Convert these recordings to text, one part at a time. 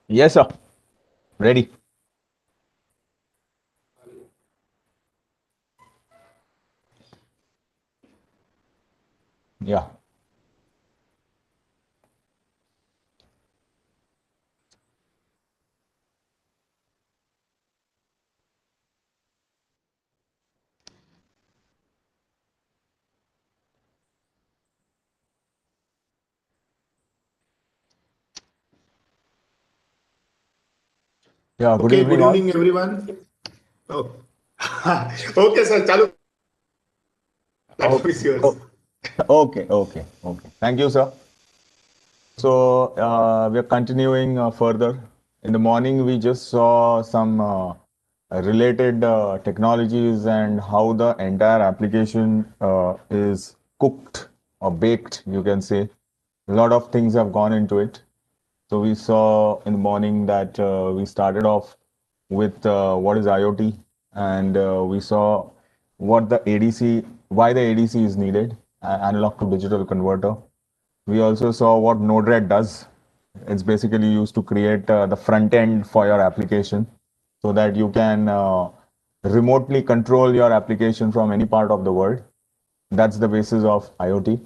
Yes, sir. Ready. Yeah. Yeah. Good Okay, evening, good all. evening, everyone. Oh, okay, sir. Chalu. Oh, Platform is yours. oh, okay. Thank you, sir. So we are continuing further. In the morning, we just saw some related technologies and how the entire application is cooked or baked, you can say. A lot of things have gone into it. So we saw in the morning that we started off with what is IoT, and we saw what the ADC, why the ADC is needed, analog to digital converter. We also saw what Node-RED does. It's basically used to create the front end for your application so that you can remotely control your application from any part of the world. That's the basis of IoT.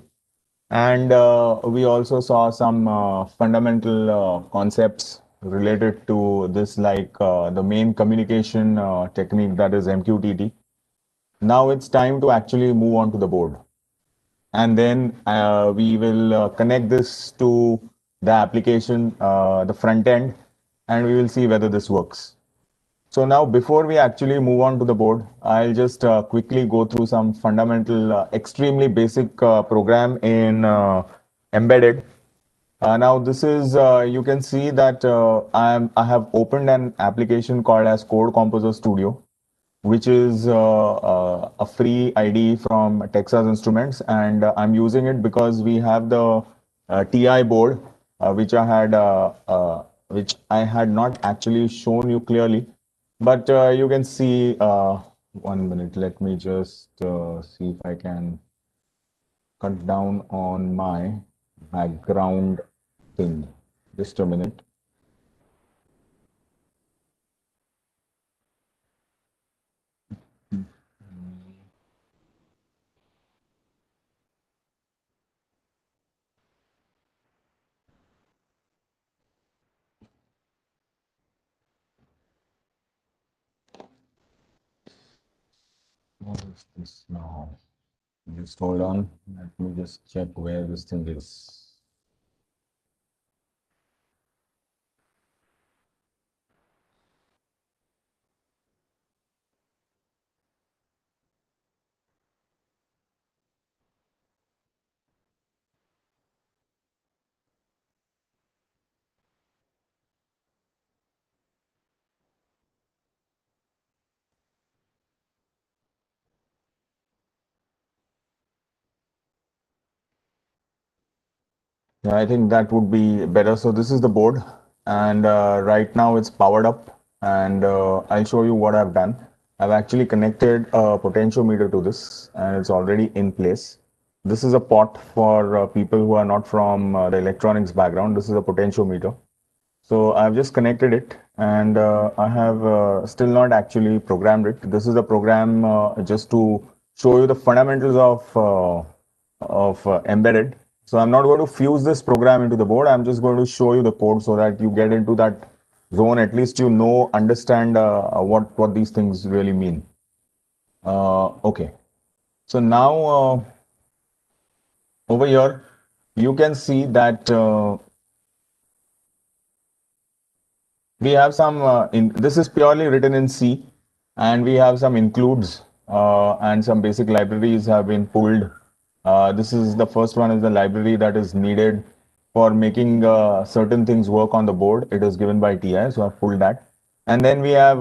And we also saw some fundamental concepts related to this, like the main communication technique, that is MQTT. Now it's time to actually move on to the board. And then we will connect this to the application, the front end, and we will see whether this works. So now, before we actually move on to the board, I'll just quickly go through some fundamental, extremely basic program in embedded. Now, this is, you can see that I have opened an application called as Code Composer Studio, which is a free IDE from Texas Instruments, and I'm using it because we have the TI board, which I had not actually shown you clearly, but you can see. 1 minute, let me just see if I can cut down on my background thing. Just a minute. What is this now? Just hold on. Let me just check where this thing is. Yeah, I think that would be better. So this is the board, and right now it's powered up, and I'll show you what I've done. I've actually connected a potentiometer to this, and it's already in place. This is a pot for people who are not from the electronics background. This is a potentiometer. So I've just connected it, and I have still not actually programmed it. This is a program just to show you the fundamentals of embedded. So I'm not going to fuse this program into the board. I'm just going to show you the code so that you get into that zone. At least you know, understand what these things really mean. Okay. So now over here, you can see that we have some this is purely written in C, and we have some includes and some basic libraries have been pulled. This is the first one, is the library that is needed for making certain things work on the board. It is given by TI, so I've pulled that. And then we have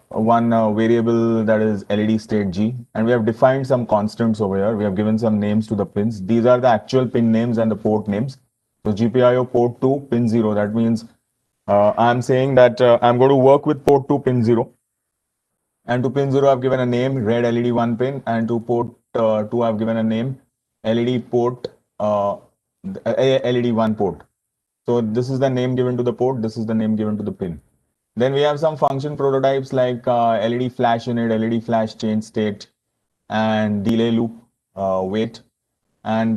one variable that is LED state G, and we have defined some constants over here. We have given some names to the pins. These are the actual pin names and the port names. So GPIO port 2, pin 0, that means I'm saying that I'm going to work with port 2 pin 0. And to pin 0, I've given a name, red LED 1 pin. And to port 2, I've given a name, LED port, LED 1 port. So this is the name given to the port. This is the name given to the pin. Then we have some function prototypes like LED flash unit, LED flash change state, and delay loop wait. And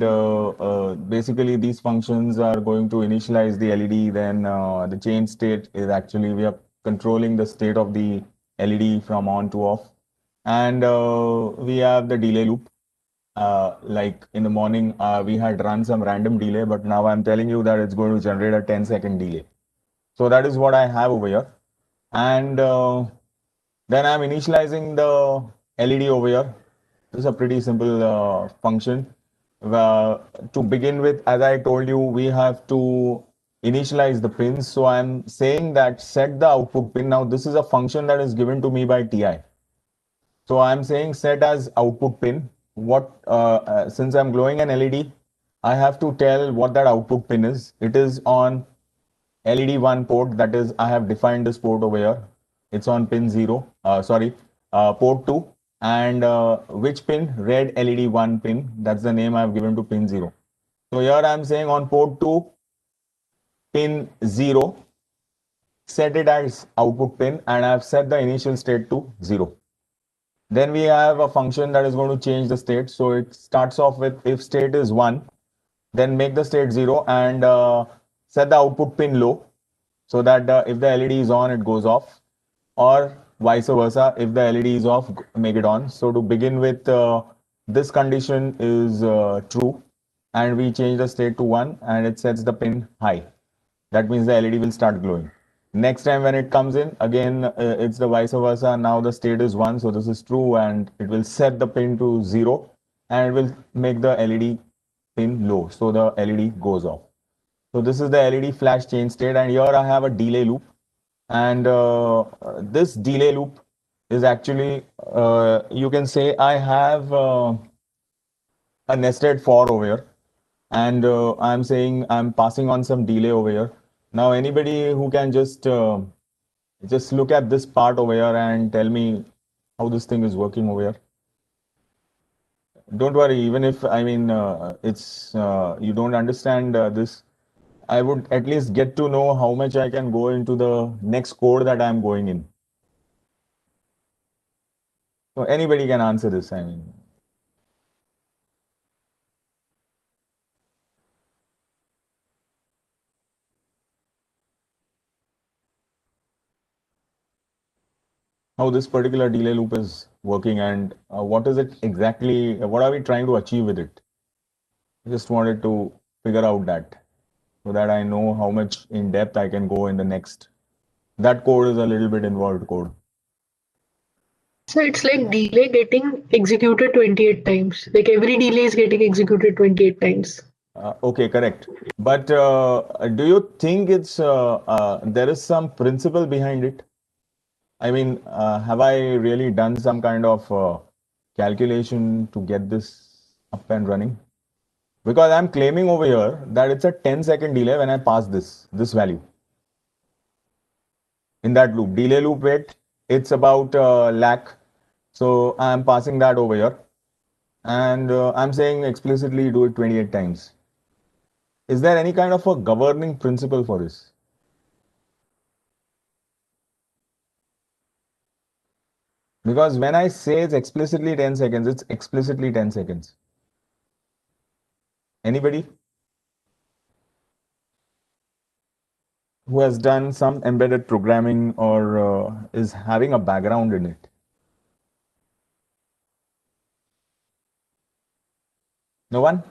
basically, these functions are going to initialize the LED. Then the change state is actually we are controlling the state of the LED from on to off. And we have the delay loop. Like in the morning, we had run some random delay, but now I'm telling you that it's going to generate a 10-second delay. So that is what I have over here. And then I'm initializing the LED over here. This is a pretty simple function. To begin with, as I told you, we have to initialize the pins. So I'm saying that set the output pin. Now, this is a function that is given to me by TI. So I'm saying set as output pin. Since I'm glowing an LED, I have to tell what that output pin is. It is on LED1 port, that is, I have defined this port over here. It's on pin 0, port 2. And which pin? Red LED1 pin. That's the name I've given to pin 0. So here I'm saying on port 2, pin 0, set it as output pin, and I've set the initial state to 0. Then we have a function that is going to change the state. So it starts off with if state is 1, then make the state 0 and set the output pin low, so that if the LED is on, it goes off, or vice versa. If the LED is off, make it on. So to begin with, this condition is true, and we change the state to 1, and it sets the pin high. That means the LED will start glowing. Next time when it comes in, again, it's the vice versa. Now the state is 1, so this is true, and it will set the pin to 0, and it will make the LED pin low, so the LED goes off. So this is the LED flash change state, and here I have a delay loop. And this delay loop is actually, you can say I have a nested for over here. And I'm saying I'm passing on some delay over here. Now, anybody who can just look at this part over here and tell me how this thing is working over here. Don't worry, even if, I mean, you don't understand this, I would at least get to know how much I can go into the next code that I'm going in. So anybody can answer this, I mean. How this particular delay loop is working, and what is it exactly, what are we trying to achieve with it? I just wanted to figure out that, so that I know how much in depth I can go in the next. That code is a little bit involved code. So it's like delay getting executed 28 times. Like every delay is getting executed 28 times. Okay, correct. But do you think there is some principle behind it? I mean, have I really done some kind of calculation to get this up and running? Because I'm claiming over here that it's a 10-second delay when I pass this value. In that loop, delay loop wait, it's about lakh. So I'm passing that over here. And I'm saying explicitly do it 28 times. Is there any kind of a governing principle for this? Because when I say it's explicitly 10 seconds, it's explicitly 10 seconds. Anybody who has done some embedded programming or is having a background in it? No one?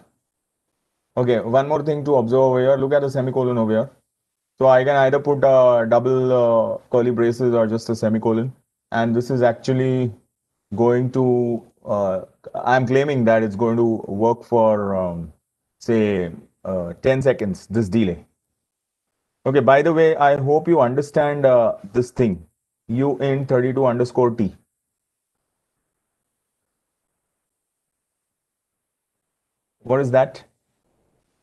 Okay, one more thing to observe over here. Look at the semicolon over here. So I can either put double curly braces or just a semicolon. And this is actually going to, I'm claiming that it's going to work for, say, 10 seconds, this delay. Okay, by the way, I hope you understand this thing, U in 32 underscore T. What is that?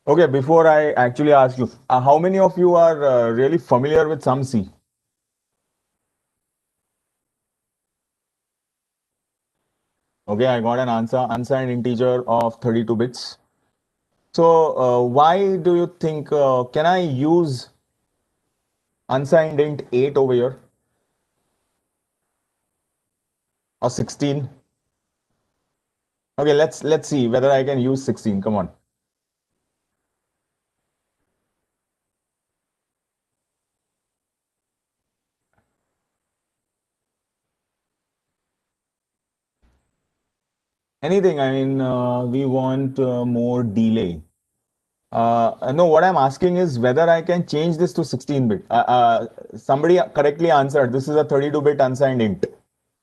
Okay, before I actually ask you, how many of you are really familiar with some C? Okay, I got an answer in integer of 32 bits. So why do you think, can I use unsigned int 8 over here or 16? Okay, let's see whether I can use 16. Come on. Anything. I mean, we want more delay. No, what I'm asking is whether I can change this to 16-bit. Somebody correctly answered. This is a 32-bit unsigned int.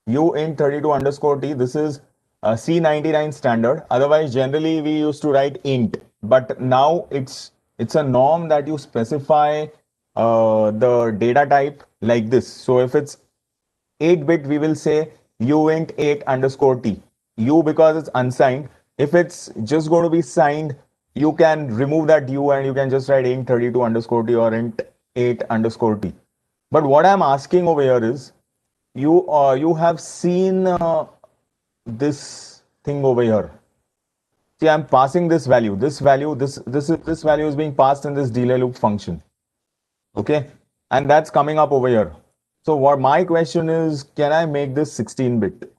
U int 32 underscore t. This is C99 standard. Otherwise, generally we used to write int, but now it's a norm that you specify the data type like this. So if it's 8-bit, we will say uint 8 underscore t. U because it's unsigned. If it's just going to be signed, you can remove that u and you can just write int 32 underscore t or int 8 underscore t. But what I'm asking over here is, you have seen this thing over here. See, I'm passing this value. This value is being passed in this delay loop function. Okay, and that's coming up over here. So what my question is, can I make this 16-bit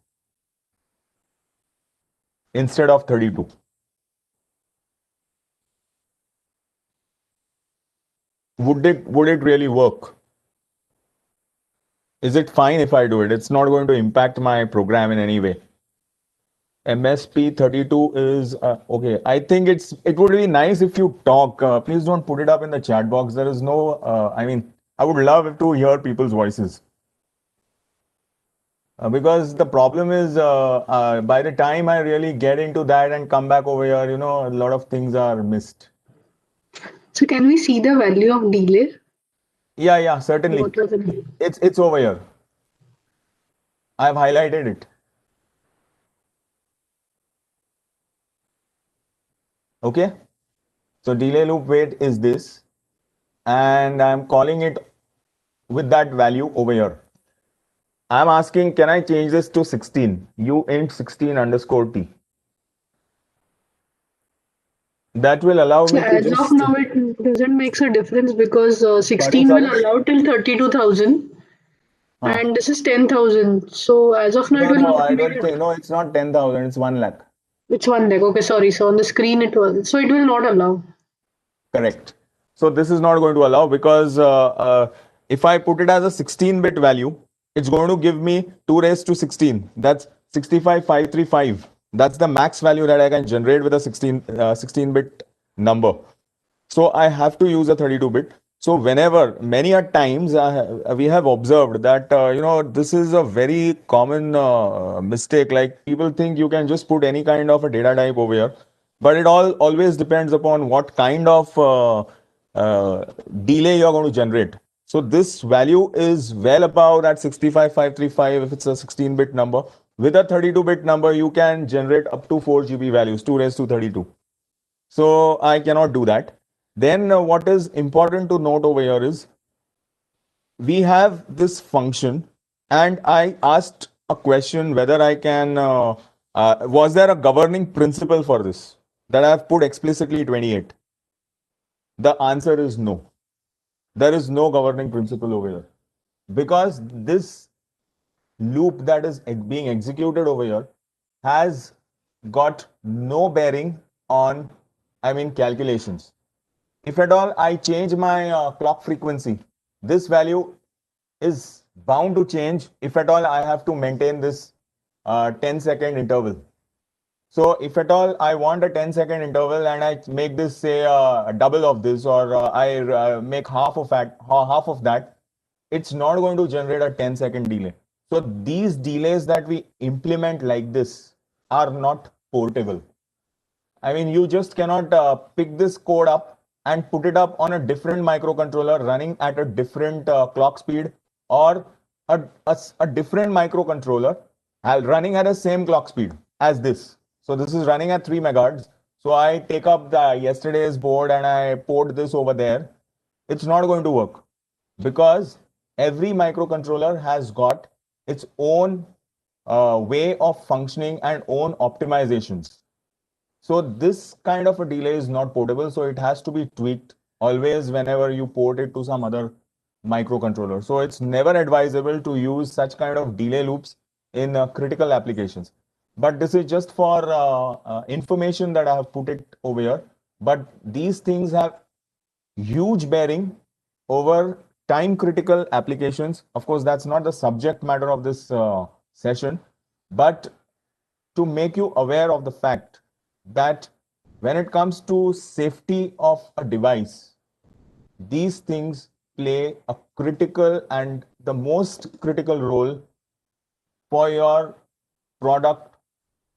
instead of 32? Would it really work? Is it fine if I do it? It's not going to impact my program in any way. MSP32 is okay. I think it would be nice if you talk. Please don't put it up in the chat box. There is no. I mean, I would love to hear people's voices. Because the problem is, by the time I really get into that and come back over here, a lot of things are missed. So can we see the value of delay? Yeah, certainly. What was it? It's over here. I've highlighted it. Okay. So delay loop weight is this, and I'm calling it with that value over here. I'm asking, can I change this to 16? U int 16 underscore t. That will allow So me to as of just. now, it doesn't make a difference because Pardon, 16 will sorry? allow till 32,000 and this is 10,000. So as of now, it will No, not I make don't it. think. No, it's not 10,000. It's 1 lakh. It's 1 lakh. Okay, sorry. So on the screen it was. So it will not allow. Correct. So this is not going to allow because if I put it as a 16-bit value, it's going to give me 2 raised to 16. That's 65,535. That's the max value that I can generate with a 16-bit number. So I have to use a 32-bit. So whenever, many a times we have observed that, this is a very common mistake. Like people think you can just put any kind of a data type over here, but it always depends upon what kind of delay you're going to generate. So this value is well above that 65,535 if it's a 16-bit number. With a 32-bit number, you can generate up to 4 GB values, 2 raised to 32. So I cannot do that. Then what is important to note over here is we have this function, and I asked a question whether I can, was there a governing principle for this that I have put explicitly 28? The answer is no. There is no governing principle over here because this loop that is being executed over here has got no bearing on, calculations. If at all I change my clock frequency, this value is bound to change if at all I have to maintain this 10-second interval. So if at all I want a 10-second interval and I make this say double of this, or I make half of that, it's not going to generate a 10-second delay. So these delays that we implement like this are not portable. I mean, you just cannot pick this code up and put it up on a different microcontroller running at a different clock speed, or a different microcontroller running at the same clock speed as this. So this is running at 3 megahertz. So I take up the yesterday's board and I port this over there. It's not going to work because every microcontroller has got its own way of functioning and own optimizations. So this kind of a delay is not portable, so it has to be tweaked always whenever you port it to some other microcontroller. So it's never advisable to use such kind of delay loops in critical applications. But this is just for information that I have put it over here. But these things have huge bearing over time critical applications. Of course, that's not the subject matter of this session, but to make you aware of the fact that when it comes to safety of a device, these things play a critical and the most critical role for your product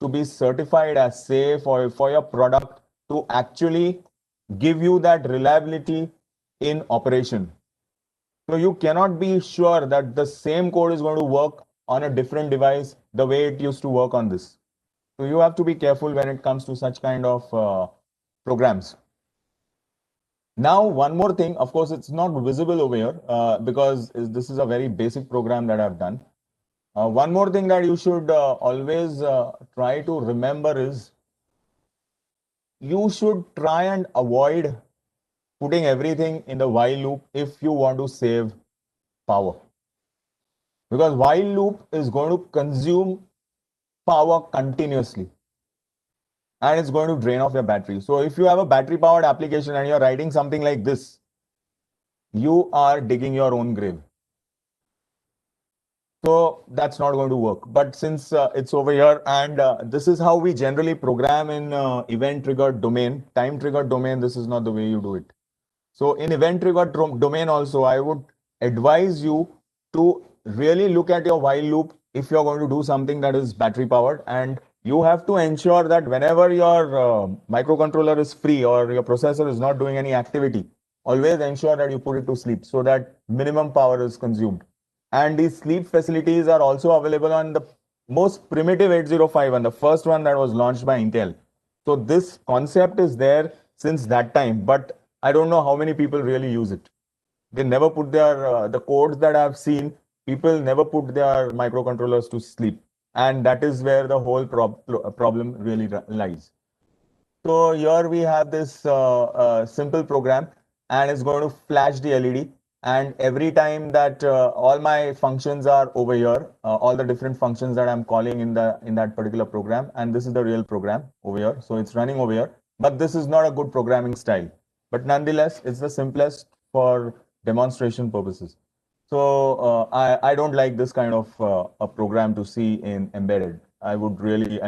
to be certified as safe, or for your product to actually give you that reliability in operation. So you cannot be sure that the same code is going to work on a different device the way it used to work on this. So you have to be careful when it comes to such kind of programs. Now, one more thing, of course, it's not visible over here because this is a very basic program that I've done. One more thing that you should always try to remember is you should try and avoid putting everything in the while loop if you want to save power. Because while loop is going to consume power continuously and it's going to drain off your battery. So if you have a battery powered application and you're writing something like this, you are digging your own grave. So that's not going to work. But since it's over here, and this is how we generally program in event triggered domain, time triggered domain, this is not the way you do it. So in event triggered domain also, I would advise you to really look at your while loop if you're going to do something that is battery powered, and you have to ensure that whenever your microcontroller is free or your processor is not doing any activity, always ensure that you put it to sleep so that minimum power is consumed. And these sleep facilities are also available on the most primitive 805 one, the first one that was launched by Intel. So this concept is there since that time, but I don't know how many people really use it. They never put their, the codes that I've seen, people never put their microcontrollers to sleep. And that is where the whole problem really lies. So here we have this simple program, and it's going to flash the LED. And every time that all my functions are over here, all the different functions that I'm calling in that particular program, and this is the real program over here. So it's running over here, but this is not a good programming style. But nonetheless, it's the simplest for demonstration purposes. So I don't like this kind of a program to see in embedded. I would really,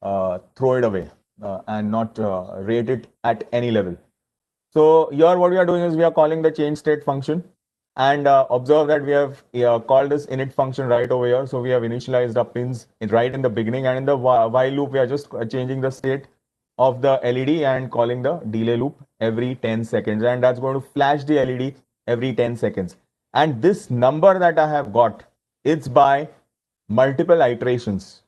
throw it away and not rate it at any level. So here what we are doing is we are calling the change state function, and observe that we have called this init function right over here. So we have initialized our pins right in the beginning, and in the while loop we are just changing the state of the LED and calling the delay loop every 10 seconds, and that's going to flash the LED every 10 seconds. And this number that I have got, it's by multiple iterations,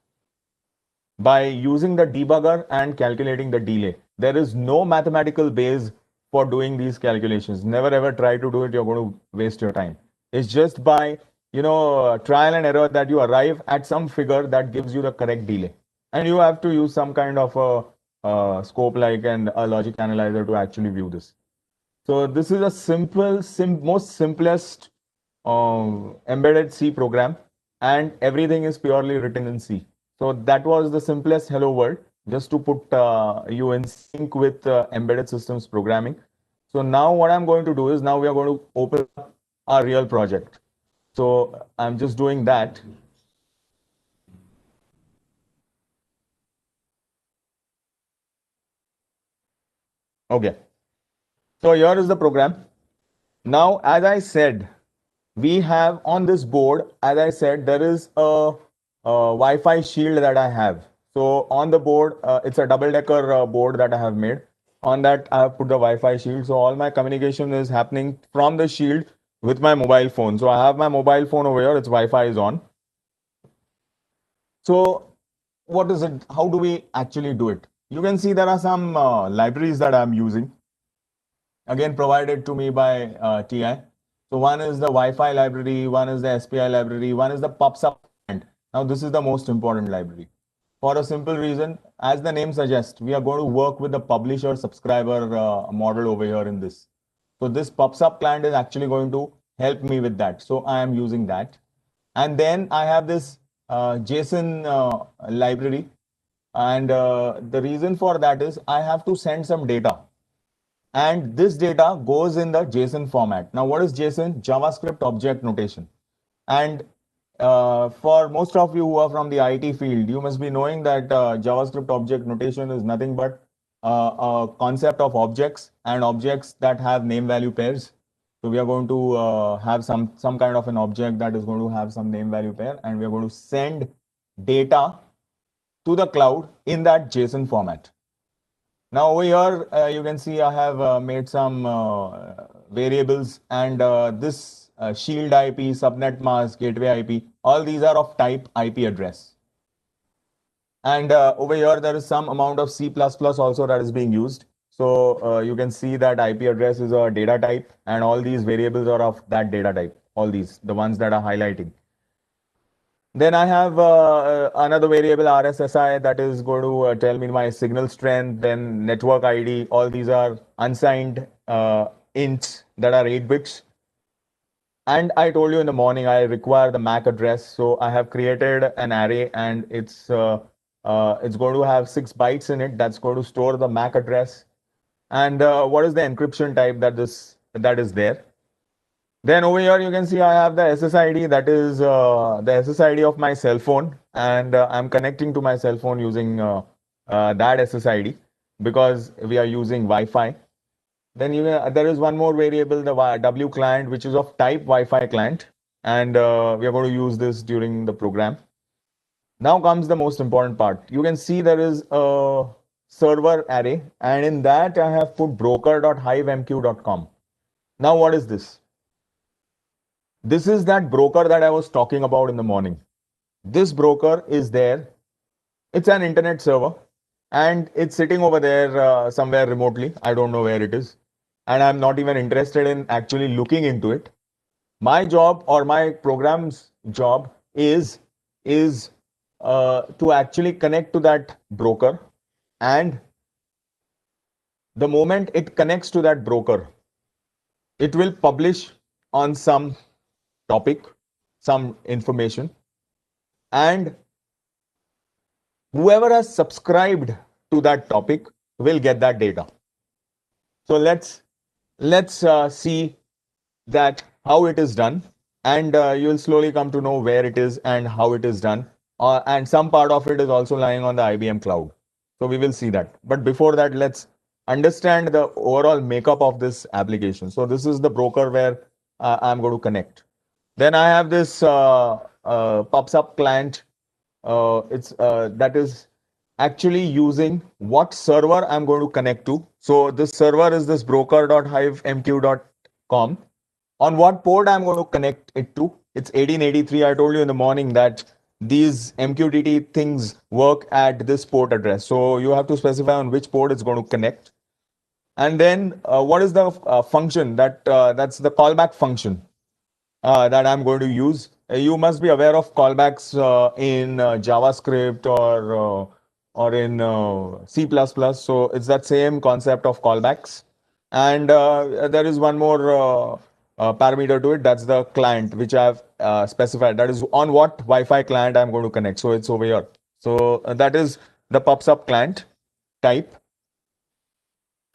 by using the debugger and calculating the delay. There is no mathematical base for doing these calculations. Never ever try to do it. You're going to waste your time. It's just by, trial and error that you arrive at some figure that gives you the correct delay. And you have to use some kind of a scope like and a logic analyzer to actually view this. So this is a simple, most simplest embedded C program, and everything is purely written in C. So that was the simplest hello world, just to put you in sync with embedded systems programming. So now what I'm going to do is, now we are going to open up our real project. So I'm just doing that. Okay. So here is the program. Now, as I said, we have on this board, as I said, there is a Wi-Fi shield that I have. So on the board, it's a double-decker board that I have made. On that, I have put the Wi-Fi shield. So all my communication is happening from the shield with my mobile phone. So I have my mobile phone over here, its Wi-Fi is on. So what is it? How do we actually do it? You can see there are some libraries that I'm using, again provided to me by TI. So one is the Wi-Fi library, one is the S.P.I. library, one is the pops up. Now this is the most important library. for a simple reason. As the name suggests, we are going to work with the publisher subscriber model over here in this. So this pops up client is actually going to help me with that. So I am using that. And then I have this JSON library. And the reason for that is I have to send some data. And this data goes in the JSON format. Now, what is JSON? JavaScript object notation. And for most of you who are from the IT field, you must be knowing that JavaScript object notation is nothing but a concept of objects and objects that have name value pairs. So we are going to have some kind of an object that is going to have some name value pair, and we are going to send data to the cloud in that JSON format. Now over here, you can see I have made some variables, and this shield IP, subnet mask, gateway IP, all these are of type IP address. And over here, there is some amount of C++ also that is being used. So you can see that IP address is a data type, and all these variables are of that data type, all these, the ones that are highlighting. Then I have another variable RSSI that is going to tell me my signal strength, then network ID. All these are unsigned ints that are 8 bits. And I told you in the morning I require the MAC address. So I have created an array, and it's going to have 6 bytes in it. That's going to store the MAC address. And what is the encryption type that is there? Then over here, you can see I have the SSID, that is the SSID of my cell phone, and I'm connecting to my cell phone using that SSID because we are using Wi-Fi. Then there is one more variable, the W client, which is of type Wi-Fi client, and we are going to use this during the program. Now comes the most important part. You can see there is a server array, and in that I have put broker.hivemq.com. Now what is this? This is that broker that I was talking about in the morning. This broker is there. It's an internet server, and it's sitting over there somewhere remotely. I don't know where it is. And I'm not even interested in actually looking into it. My job, or my program's job, is to actually connect to that broker. And the moment it connects to that broker, it will publish on some topic, some information, and whoever has subscribed to that topic will get that data. So let's see that how it is done, and you will slowly come to know where it is and how it is done. And some part of it is also lying on the IBM cloud. So we will see that. But before that, let's understand the overall makeup of this application. So this is the broker where I'm going to connect. Then I have this pops up client. That is actually using what server I'm going to connect to. So this server is this broker.hivemq.com. On what port I'm going to connect it to? It's 1883. I told you in the morning that these MQTT things work at this port address. So you have to specify on which port it's going to connect. And then what is the function that's the callback function that I'm going to use. You must be aware of callbacks in JavaScript or in C++. So it's that same concept of callbacks. And there is one more parameter to it. That's the client, which I've specified. That is on what Wi-Fi client I'm going to connect. So it's over here. So that is the pops up client type.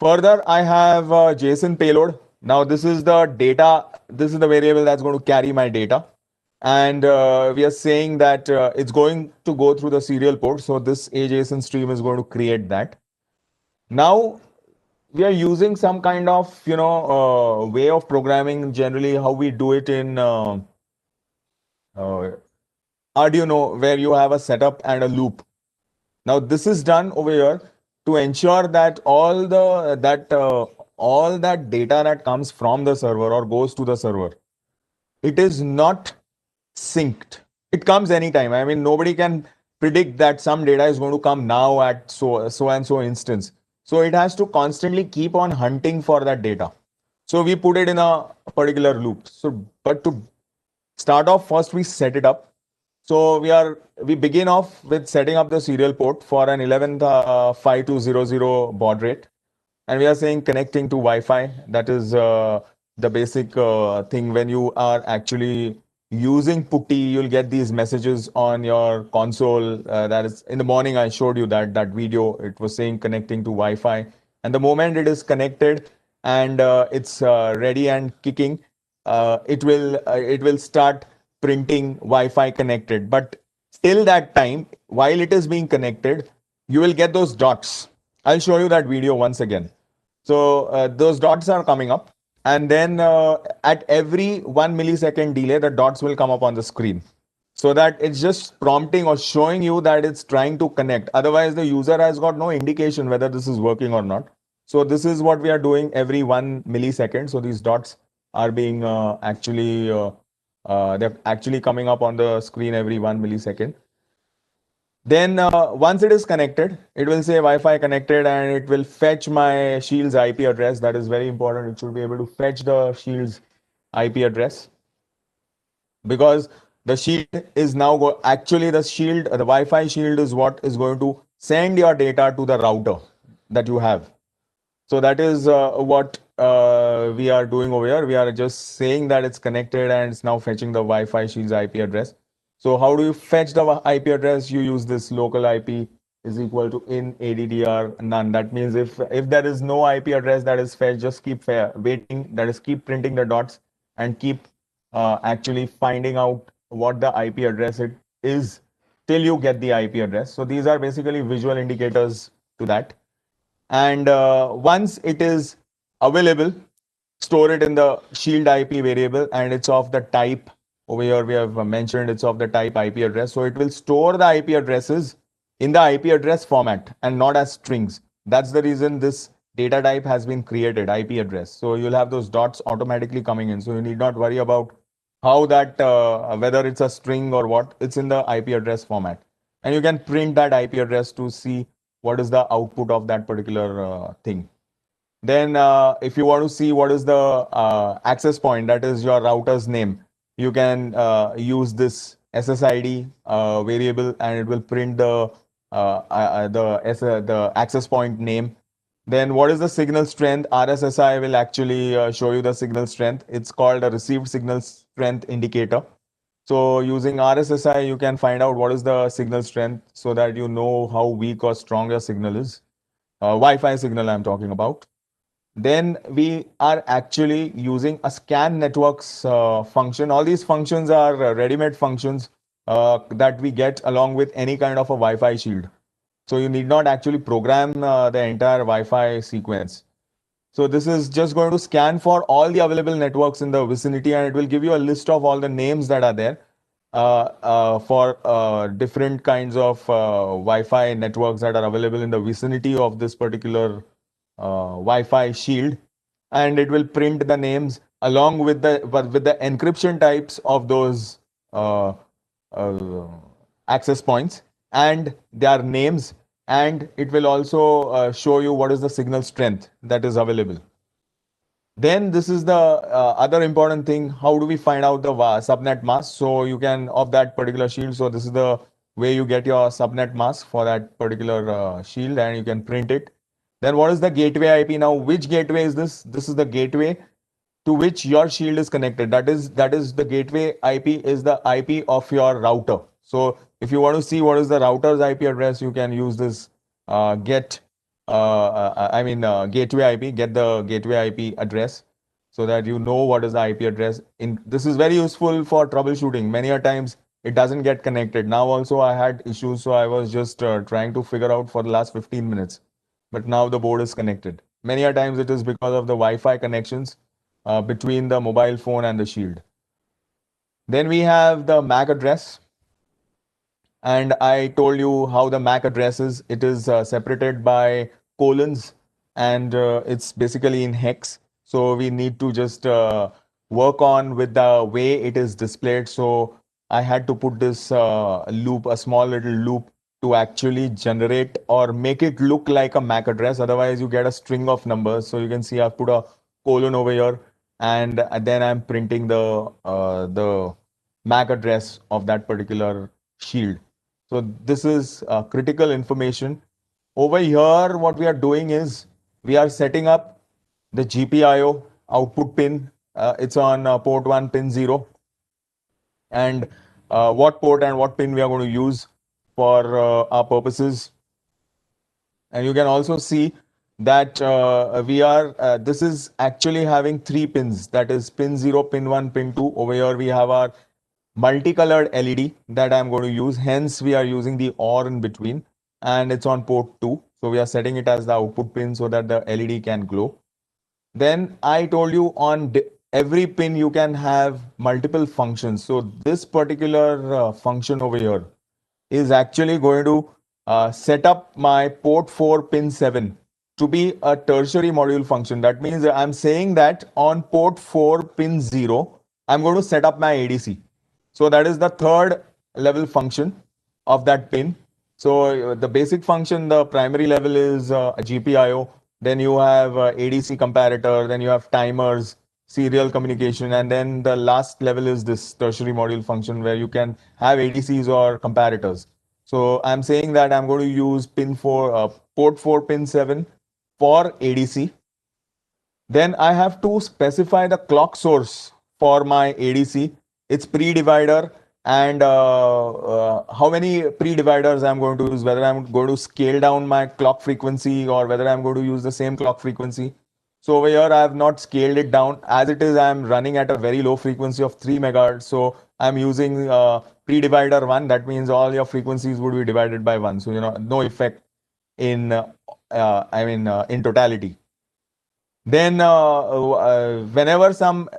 Further, I have JSON payload. Now this is the data. This is the variable that's going to carry my data. And we are saying that it's going to go through the serial port. So this AJSON stream is going to create that. Now we are using some kind of, way of programming, generally how we do it in Arduino, where you have a setup and a loop. Now this is done over here to ensure that all that data that comes from the server or goes to the server, it is not synced. It comes anytime. I mean, nobody can predict that some data is going to come now at so and so instance. So it has to constantly keep on hunting for that data. So we put it in a particular loop. So, but to start off, first we set it up. So we begin off with setting up the serial port for an 115200 baud rate. And we are saying connecting to Wi-Fi. That is the basic thing. When you are actually using putty, you'll get these messages on your console. That is, in the morning, I showed you that video. It was saying connecting to Wi-Fi. And the moment it is connected and it's ready and kicking, it will start printing Wi-Fi connected. But till that time, while it is being connected, you will get those dots. I'll show you that video once again. So those dots are coming up, and then at every 1 millisecond delay, the dots will come up on the screen. So that it's just prompting or showing you that it's trying to connect. Otherwise, the user has got no indication whether this is working or not. So this is what we are doing every 1 millisecond. So these dots are being they're actually coming up on the screen every 1 millisecond. Then once it is connected, it will say Wi-Fi connected and it will fetch my Shield's IP address. That is very important. It should be able to fetch the Shield's IP address because the Shield is now actually the Shield, the Wi-Fi Shield is what is going to send your data to the router that you have. So that is what we are doing over here. We are just saying that it's connected and it's now fetching the Wi-Fi Shield's IP address. So how do you fetch the IP address? You use this local IP is equal to in ADDR none. That means if there is no IP address that is fetched, just keep waiting. That is keep printing the dots and keep actually finding out what the IP address it is till you get the IP address. So these are basically visual indicators to that. And once it is available, store it in the Shield IP variable, and it's of the type. Over here we have mentioned it's of the type IP address. So it will store the IP addresses in the IP address format and not as strings. That's the reason this data type has been created, IP address. So you'll have those dots automatically coming in. So you need not worry about how that, whether it's a string or what, it's in the IP address format. And you can print that IP address to see what is the output of that particular thing. Then if you want to see what is the access point, that is your router's name, you can use this SSID variable and it will print the access point name. Then what is the signal strength? RSSI will actually show you the signal strength. It's called a received signal strength indicator. So using RSSI, you can find out what is the signal strength so that you know how weak or strong your signal is. Wi-Fi signal I'm talking about. Then we are actually using a scan networks function. All these functions are ready-made functions that we get along with any kind of a Wi-Fi shield. So you need not actually program the entire Wi-Fi sequence. So this is just going to scan for all the available networks in the vicinity, and it will give you a list of all the names that are there for different kinds of Wi-Fi networks that are available in the vicinity of this particular Wi-Fi shield, and it will print the names along with the encryption types of those uh, access points and their names, and it will also show you what is the signal strength that is available. Then this is the other important thing. How do we find out the subnet mask? So you can, of that particular shield. So this is the way you get your subnet mask for that particular shield, and you can print it. Then what is the gateway IP? Now, which gateway is this? This is the gateway to which your shield is connected. That is the gateway IP is the IP of your router. So if you want to see what is the router's IP address, you can use this gateway IP, get the gateway IP address so that you know what is the IP address. This is very useful for troubleshooting. Many a times it doesn't get connected. Now also I had issues, so I was just trying to figure out for the last 15 minutes. But now the board is connected. Many a times it is because of the Wi-Fi connections between the mobile phone and the shield. Then we have the MAC address. And I told you how the MAC address is. It is separated by colons and it's basically in hex. So we need to just work on with the way it is displayed. So I had to put this loop, a small little loop to actually generate or make it look like a MAC address. Otherwise you get a string of numbers. So you can see I've put a colon over here and then I'm printing the MAC address of that particular shield. So this is critical information. Over here, what we are doing is we are setting up the GPIO output pin. It's on port 1, pin 0. And what port and what pin we are going to use for our purposes. And you can also see that this is actually having 3 pins. That is pin 0, pin 1, pin 2. Over here, we have our multicolored LED that I'm going to use. Hence, we are using the OR in between, and it's on port 2. So we are setting it as the output pin so that the LED can glow. Then I told you on every pin you can have multiple functions. So this particular function over here is actually going to set up my port 4 pin 7 to be a tertiary module function. That means I'm saying that on port 4 pin 0, I'm going to set up my ADC. So that is the third level function of that pin. So the basic function, the primary level is a GPIO. Then you have ADC comparator. Then you have timers, serial communication. And then the last level is this tertiary module function where you can have ADCs or comparators. So I'm saying that I'm going to use pin 4, port 4 pin 7 for ADC. Then I have to specify the clock source for my ADC. It's pre-divider and how many pre-dividers I'm going to use, whether I'm going to scale down my clock frequency or whether I'm going to use the same clock frequency. So over here, I have not scaled it down. As it is, I'm running at a very low frequency of 3 megahertz. So I'm using pre-divider 1. That means all your frequencies would be divided by 1. So, no effect in, in totality. Then whenever some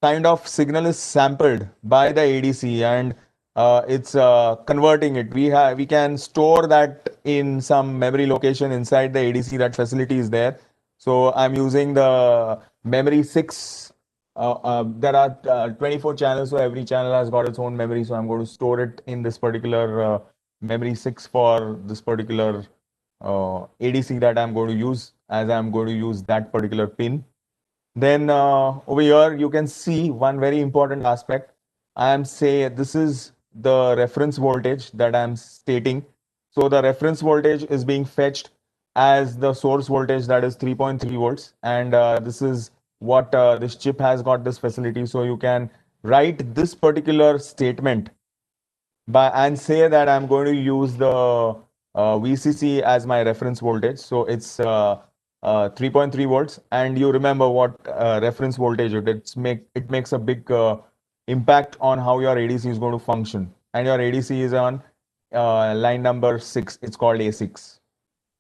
kind of signal is sampled by the ADC and it's converting it, we can store that in some memory location inside the ADC. That facility is there. So I'm using the memory 6. There are 24 channels, so every channel has got its own memory. So I'm going to store it in this particular memory 6 for this particular ADC that I'm going to use, as I'm going to use that particular pin. Then over here, you can see one very important aspect. I am saying this is the reference voltage that I'm stating. So the reference voltage is being fetched as the source voltage, that is 3.3 volts. And this is what this chip has got, this facility. So you can write this particular statement and say that I'm going to use the VCC as my reference voltage. So it's 3.3 volts. And you remember what reference voltage it makes a big impact on how your ADC is going to function. And your ADC is on line number 6. It's called A6.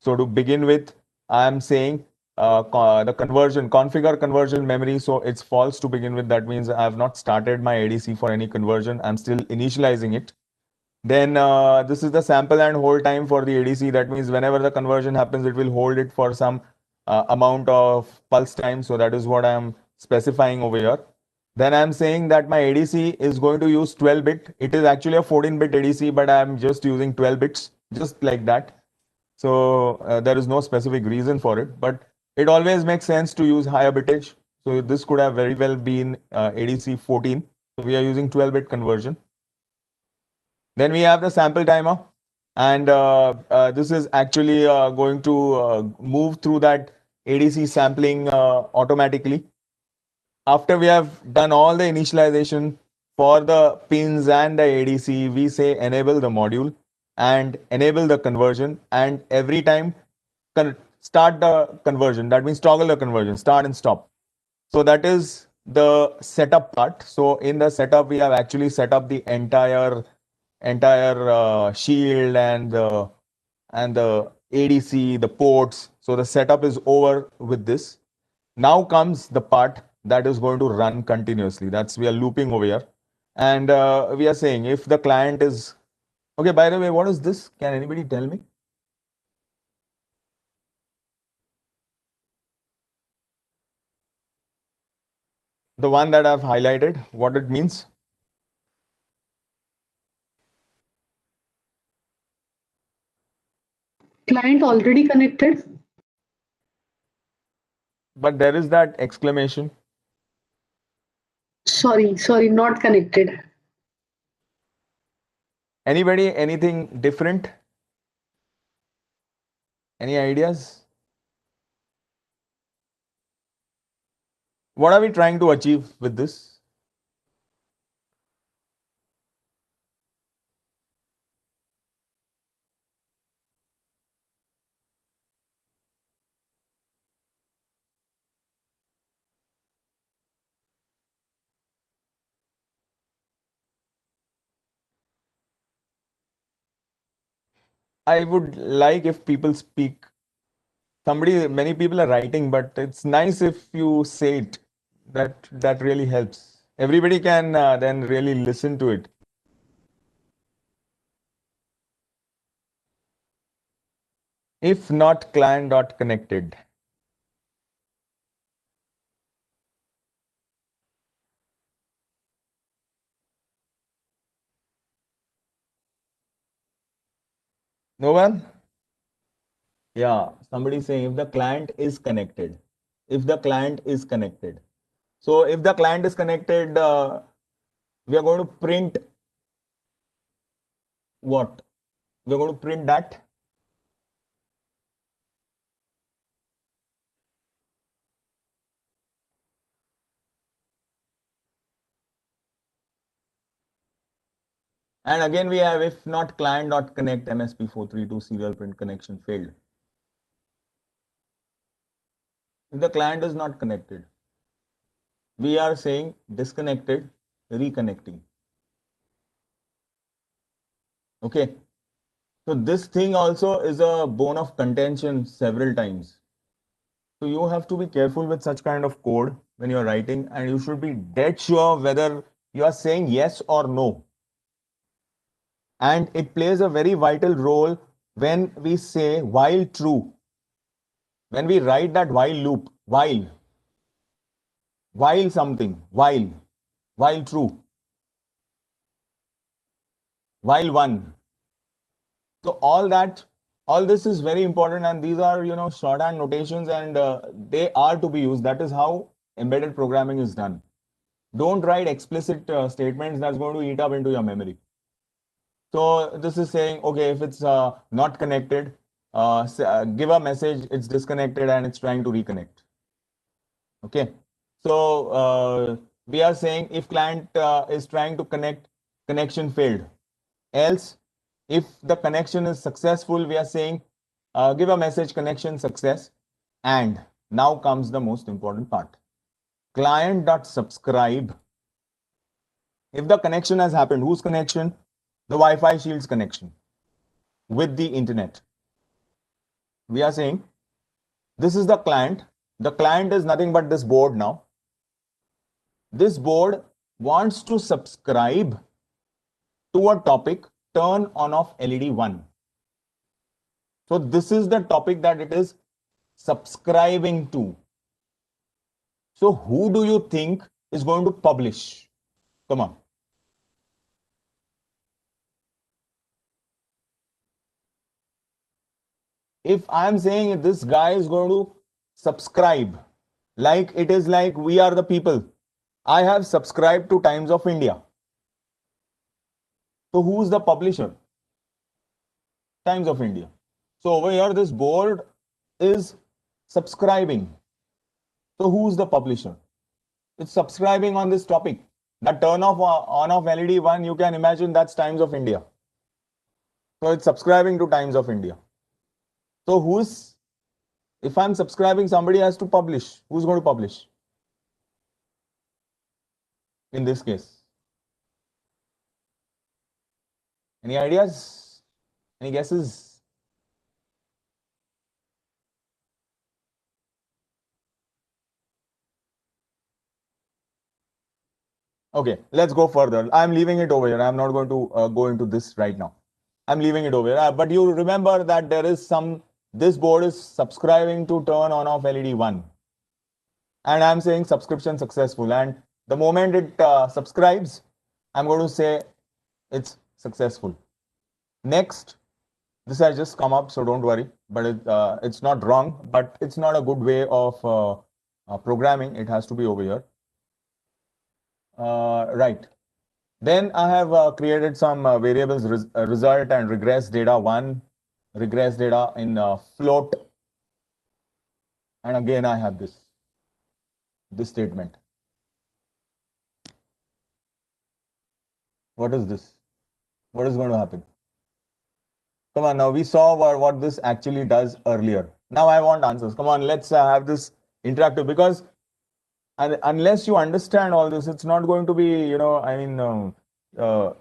So to begin with, I'm saying the configure conversion memory. So it's false to begin with. That means I have not started my ADC for any conversion. I'm still initializing it. Then this is the sample and hold time for the ADC. That means whenever the conversion happens, it will hold it for some amount of pulse time. So that is what I'm specifying over here. Then I'm saying that my ADC is going to use 12-bit. It is actually a 14-bit ADC, but I'm just using 12 bits, just like that. So there is no specific reason for it, but it always makes sense to use higher bitage. So this could have very well been ADC 14. So we are using 12-bit conversion. Then we have the sample timer, and this is actually going to move through that ADC sampling automatically. After we have done all the initialization for the pins and the ADC, we say enable the module and enable the conversion, and every time start the conversion. That means toggle the conversion, start and stop. So that is the setup part. So in the setup, we have actually set up the entire shield and the ADC, the ports. So the setup is over with this. Now comes the part that is going to run continuously. That's we are looping over here, and we are saying if the client is okay. By the way, what is this? Can anybody tell me? The one that I've highlighted, what it means? Client already connected. But there is that exclamation. Sorry, not connected. Anybody, anything different? Any ideas? What are we trying to achieve with this? I would like if people speak. Many people are writing, but it's nice if you say it. That really helps. Everybody can then really listen to it. If not client.connected. No one? Yeah, somebody saying if the client is connected. If the client is connected. So if the client is connected, we are going to print what? We're going to print that. And again, we have if not client.connect MSP432 serial print connection failed. If the client is not connected, we are saying disconnected, reconnecting. Okay. So this thing also is a bone of contention several times. So you have to be careful with such kind of code when you're writing, and you should be dead sure whether you are saying yes or no. And it plays a very vital role when we say while true. When we write that while loop, while something, while true, while one. So all this is very important, and these are shorthand notations, and they are to be used. That is how embedded programming is done. Don't write explicit statements that's going to eat up into your memory. So this is saying, okay, if it's not connected, give a message, it's disconnected and it's trying to reconnect. Okay. So we are saying if client is trying to connect, connection failed. Else, if the connection is successful, we are saying give a message connection success. And now comes the most important part. Client.subscribe. If the connection has happened, whose connection? The Wi-Fi Shield's connection with the internet. We are saying this is the client. The client is nothing but this board now. This board wants to subscribe to a topic, turn on off LED 1. So this is the topic that it is subscribing to. So who do you think is going to publish? Come on. If I'm saying this guy is going to subscribe, like it is like we are the people. I have subscribed to Times of India. So who's the publisher? Times of India. So over here, this board is subscribing. So who's the publisher? It's subscribing on this topic. That turn off on off LED 1, you can imagine that's Times of India. So it's subscribing to Times of India. So if I'm subscribing, somebody has to publish. Who's going to publish? In this case. Any ideas? Any guesses? Okay, let's go further. I'm leaving it over here. I'm not going to go into this right now. I'm leaving it over here. But you remember that this board is subscribing to turn on off LED 1. And I'm saying subscription successful. And the moment it subscribes, I'm going to say it's successful. Next, this has just come up, so don't worry. But it's not wrong, but it's not a good way of programming. It has to be over here. Right. Then I have created some variables result and regress data 1, regress data in float. And again, I have this statement. What is this? What is going to happen? Come on, now we saw what this actually does earlier. Now I want answers. Come on, let's have this interactive, because unless you understand all this, it's not going to be, the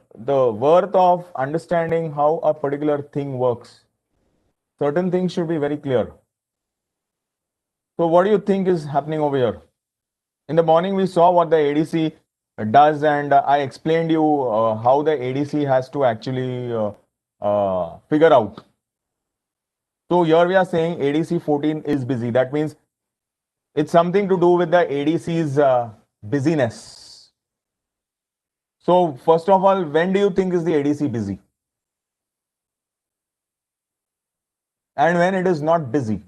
worth of understanding how a particular thing works. Certain things should be very clear. So what do you think is happening over here? In the morning, we saw what the ADC does, and I explained you how the ADC has to actually figure out. So here we are saying ADC 14 is busy. That means it's something to do with the ADC's busyness. So first of all, when do you think is the ADC busy? And when it is not busy?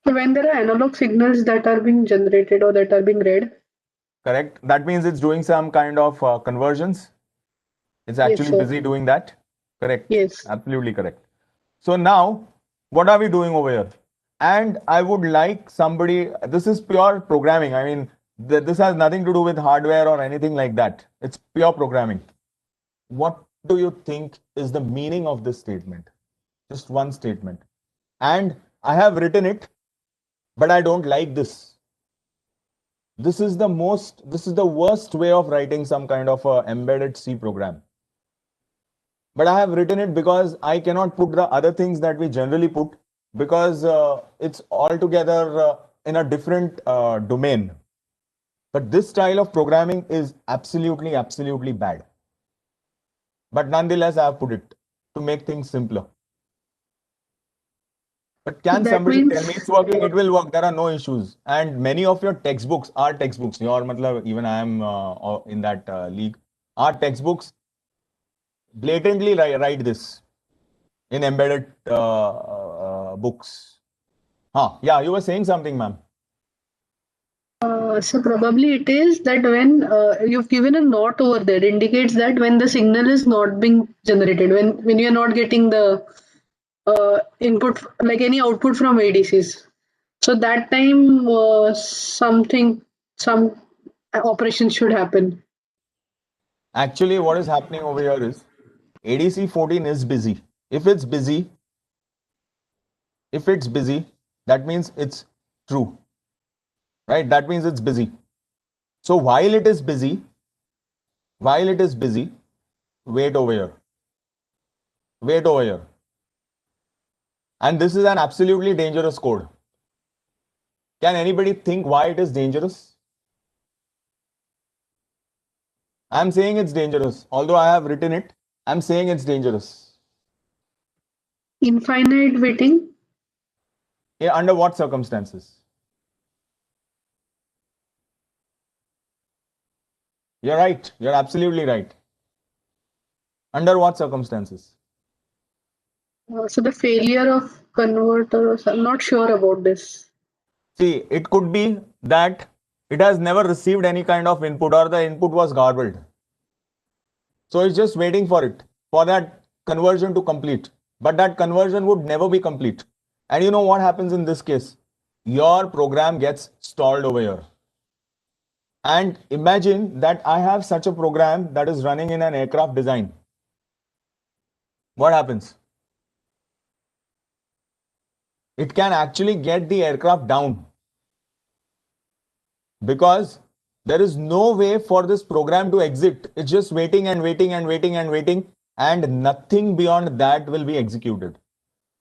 So when there are analog signals that are being generated or that are being read. Correct. That means it's doing some kind of conversions. It's actually Yes, busy doing that. Correct. yes. Absolutely correct. So now, what are we doing over here? And I would like somebody, this is pure programming. I mean, this has nothing to do with hardware or anything like that. It's pure programming. What do you think is the meaning of this statement? Just one statement. And I have written it, but I don't like this. This is the worst way of writing some kind of a embedded C program. But I have written it because I cannot put the other things that we generally put, because it's altogether in a different domain. But this style of programming is absolutely, absolutely bad. But nonetheless, I have put it to make things simpler. But can That somebody means tell me it's working? It will work. There are no issues. And many of your textbooks are textbooks. Even I am in that league. Our textbooks blatantly write this in embedded books. Yeah, you were saying something, ma'am. so probably it is that when you've given a note over there indicates that when the signal is not being generated, when you're not getting the input like any output from ADCs. So that time some operation should happen. Actually, what is happening over here is ADC 14 is busy. If it's busy, that means it's true, right? That means it's busy. So while it is busy, wait over here. Wait over here. And this is an absolutely dangerous code. Can anybody think why it is dangerous? I'm saying it's dangerous. Although I have written it, I'm saying it's dangerous. Infinite waiting. Yeah, under what circumstances? You're right. You're absolutely right. Under what circumstances? So the failure of converter. I'm not sure about this. See, it could be that it has never received any kind of input, or the input was garbled. So it's just waiting for it, for that conversion to complete. But that conversion would never be complete. And you know what happens in this case? Your program gets stalled over here. And imagine that I have such a program that is running in an aircraft design. What happens? It can actually get the aircraft down, because there is no way for this program to exit. It's just waiting and waiting and waiting and waiting, and nothing beyond that will be executed.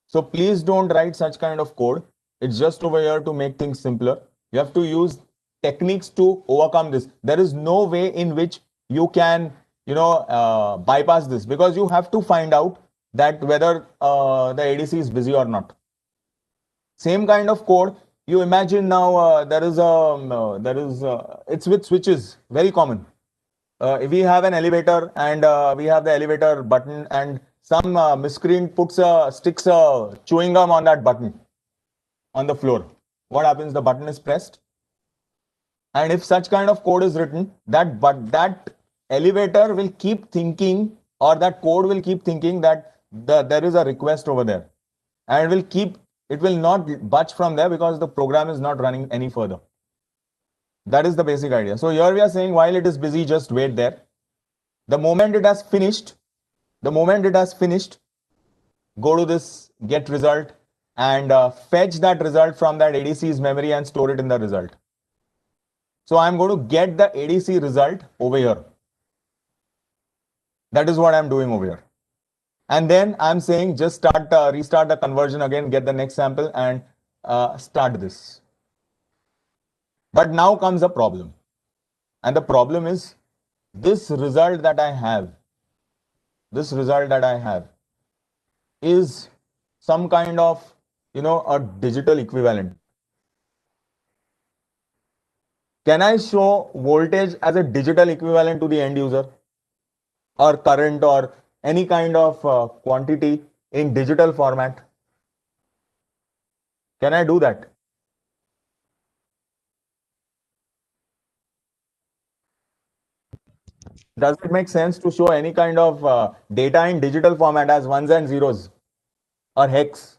So please don't write such kind of code. It's just over here to make things simpler. You have to use techniques to overcome this. There is no way in which you can, bypass this, because you have to find out that whether the ADC is busy or not. Same kind of code. You imagine now it's with switches, very common. We have an elevator, and we have the elevator button, and some miscreant sticks a chewing gum on that button on the floor. What happens? The button is pressed, And if such kind of code is written, that elevator will keep thinking, or that code will keep thinking that there is a request over there, and it will not budge from there because the program is not running any further. That is the basic idea. So here we are saying while it is busy, just wait there. The moment it has finished, go to this get result and fetch that result from that ADC's memory and store it in the result. So I'm going to get the ADC result over here. That is what I'm doing over here. And then I'm saying just restart the conversion again, get the next sample and start this. But now comes a problem. And the problem is this result that I have is some kind of, a digital equivalent. Can I show voltage as a digital equivalent to the end user, or current, or any kind of quantity in digital format? Can I do that? Does it make sense to show any kind of data in digital format as ones and zeros or hex?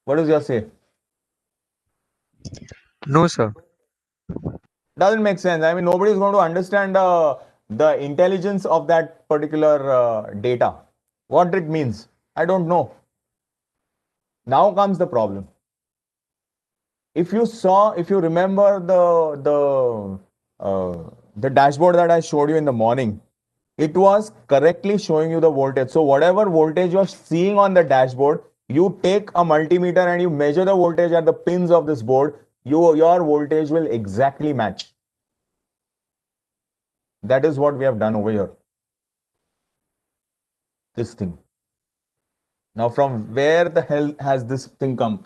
What does your say? No, sir. Doesn't make sense. I mean, nobody is going to understand the intelligence of that particular data. What it means, I don't know. Now comes the problem. If you remember the dashboard that I showed you in the morning, it was correctly showing you the voltage. So whatever voltage you're seeing on the dashboard, you take a multimeter and you measure the voltage at the pins of this board, your voltage will exactly match. That is what we have done over here. This thing. Now, from where the hell has this thing come?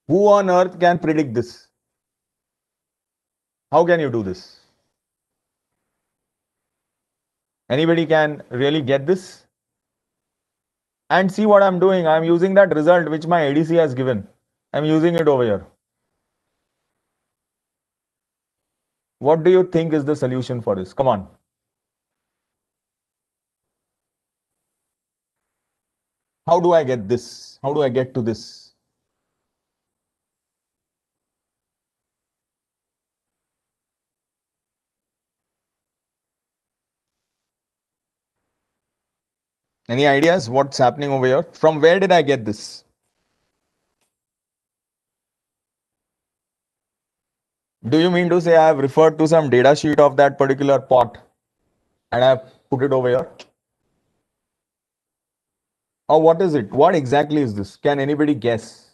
Who on earth can predict this? How can you do this? Anybody can really get this? And see what I'm doing. I'm using that result which my ADC has given. I'm using it over here. What do you think is the solution for this? Come on. How do I get this? How do I get to this? Any ideas what's happening over here? From where did I get this? Do you mean to say I have referred to some data sheet of that particular pot and I have put it over here? Or what is it? What exactly is this? Can anybody guess?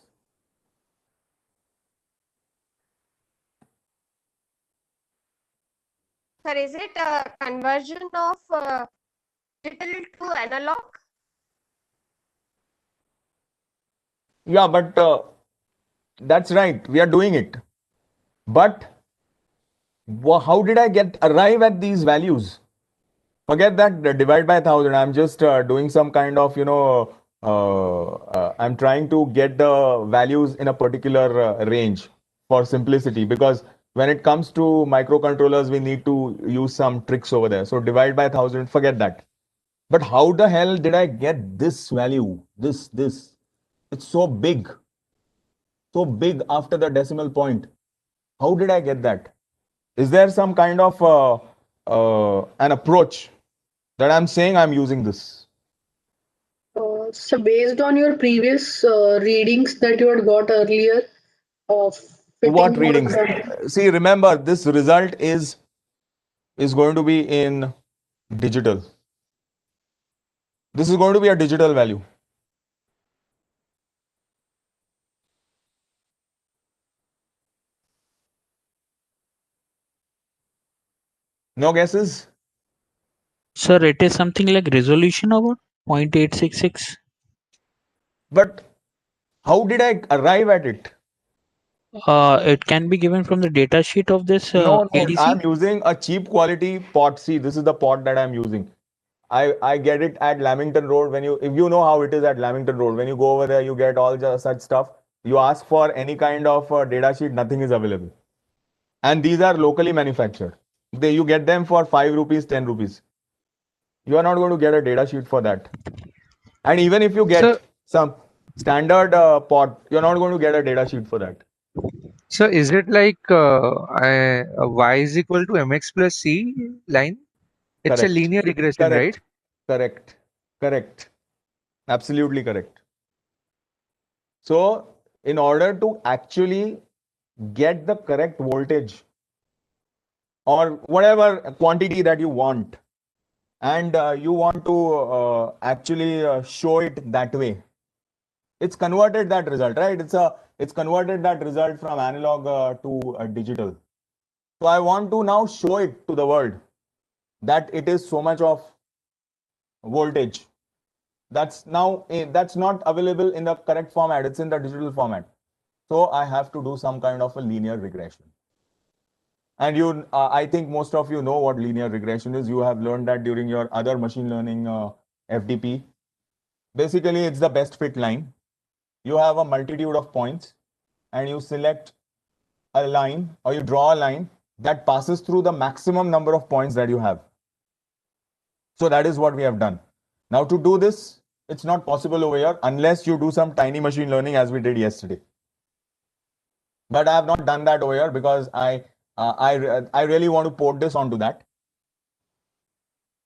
Sir, is it a conversion of digital to analog? Yeah, but that's right. We are doing it. But how did I arrive at these values? Forget that divide by 1,000. I'm just doing some kind of, I'm trying to get the values in a particular range for simplicity, because when it comes to microcontrollers, we need to use some tricks over there. So divide by 1,000, forget that. But how the hell did I get this value? This. It's so big after the decimal point. How did I get that? Is there some kind of an approach that I'm saying I'm using this? So based on your previous readings that you had got earlier, What fitting readings? See, remember, this result is going to be in digital. This is going to be a digital value. No guesses? Sir, it is something like resolution about 0.866. But how did I arrive at it? It can be given from the data sheet of this No, ADC. I'm using a cheap quality pot. See, this is the pot that I'm using. I get it at Lamington Road. If you know how it is at Lamington Road, when you go over there, you get all such stuff. You ask for any kind of data sheet, nothing is available. And these are locally manufactured. You get them for 5 rupees, 10 rupees. You are not going to get a data sheet for that. And even if you get some standard pot, you're not going to get a data sheet for that. So is it like y is equal to mx plus c line? It's a Correct. linear regression, right? Correct. Absolutely correct. So in order to actually get the correct voltage or whatever quantity that you want, and you want to actually show it that way, it's converted that result, right? It's converted that result from analog to digital. So I want to now show it to the world that it is so much of voltage. That's not available in the correct format. It's in the digital format. So I have to do some kind of a linear regression. And I think most of you know what linear regression is. You have learned that during your other machine learning FDP. Basically, it's the best fit line. You have a multitude of points and you select a line or you draw a line that passes through the maximum number of points that you have. So that is what we have done. Now to do this, it's not possible over here unless you do some tiny machine learning as we did yesterday. But I have not done that over here because I really want to port this onto that.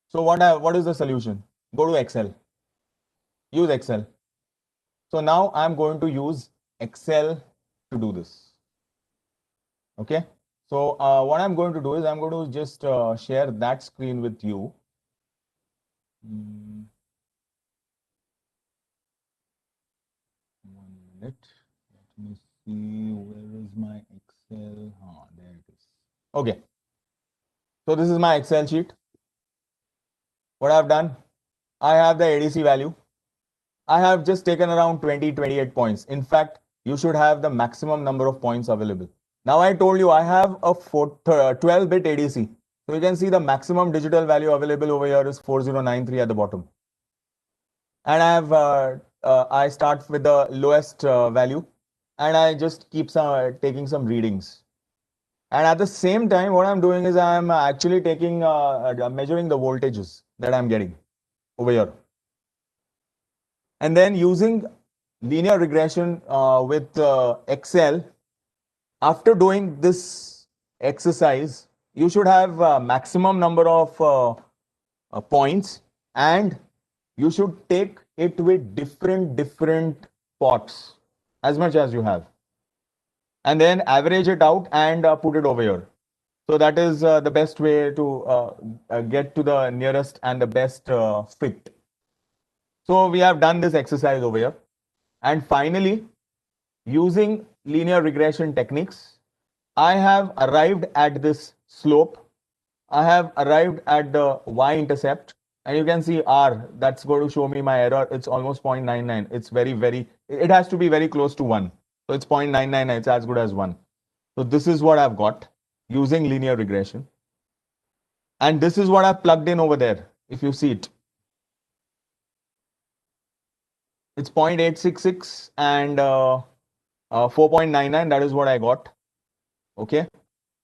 So what is the solution? Go to Excel. Use Excel. So now I'm going to use Excel to do this. Okay. So what I'm going to do is I'm going to just share that screen with you. One minute. Let me see, where is my Excel? There it is. Okay. So this is my Excel sheet. What I've done, I have the ADC value. I have just taken around 28 points. In fact, you should have the maximum number of points available. Now I told you I have a 12-bit ADC. So you can see the maximum digital value available over here is 4093 at the bottom. And I start with the lowest value and I just keep taking some readings. And at the same time, what I'm doing is I'm actually measuring the voltages that I'm getting over here. And then using linear regression with Excel, after doing this exercise, you should have a maximum number of points and you should take it with different pots as much as you have. And then average it out and put it over here. So that is the best way to get to the nearest and the best fit. So we have done this exercise over here. And finally, using linear regression techniques, I have arrived at this slope. I have arrived at the y-intercept. And you can see R, that's going to show me my error. It's almost 0.99. It's it has to be very close to 1. So it's 0.999. It's as good as 1. So this is what I've got using linear regression. And this is what I've plugged in over there, if you see it. It's 0.866 and 4.99. That is what I got. Okay.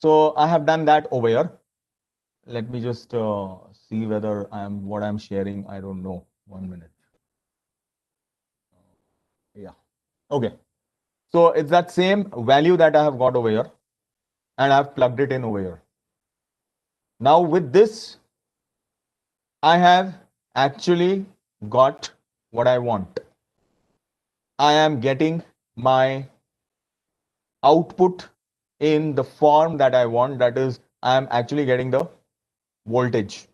So I have done that over here. Let me just see whether what I'm sharing. I don't know. 1 minute. Yeah. Okay. So it's that same value that I have got over here and I've plugged it in over here. Now with this, I have actually got what I want. I am getting my output in the form that I want. That is, I am actually getting the voltage.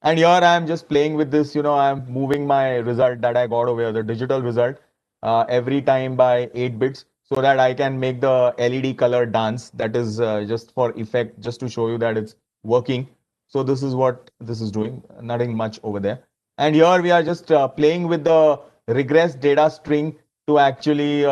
And here I am just playing with this, I am moving my result that I got over here, the digital result, every time by 8 bits so that I can make the LED color dance. That is just for effect, just to show you that it's working. So this is what this is doing, nothing much over there. And here we are just playing with the regress data string to actually,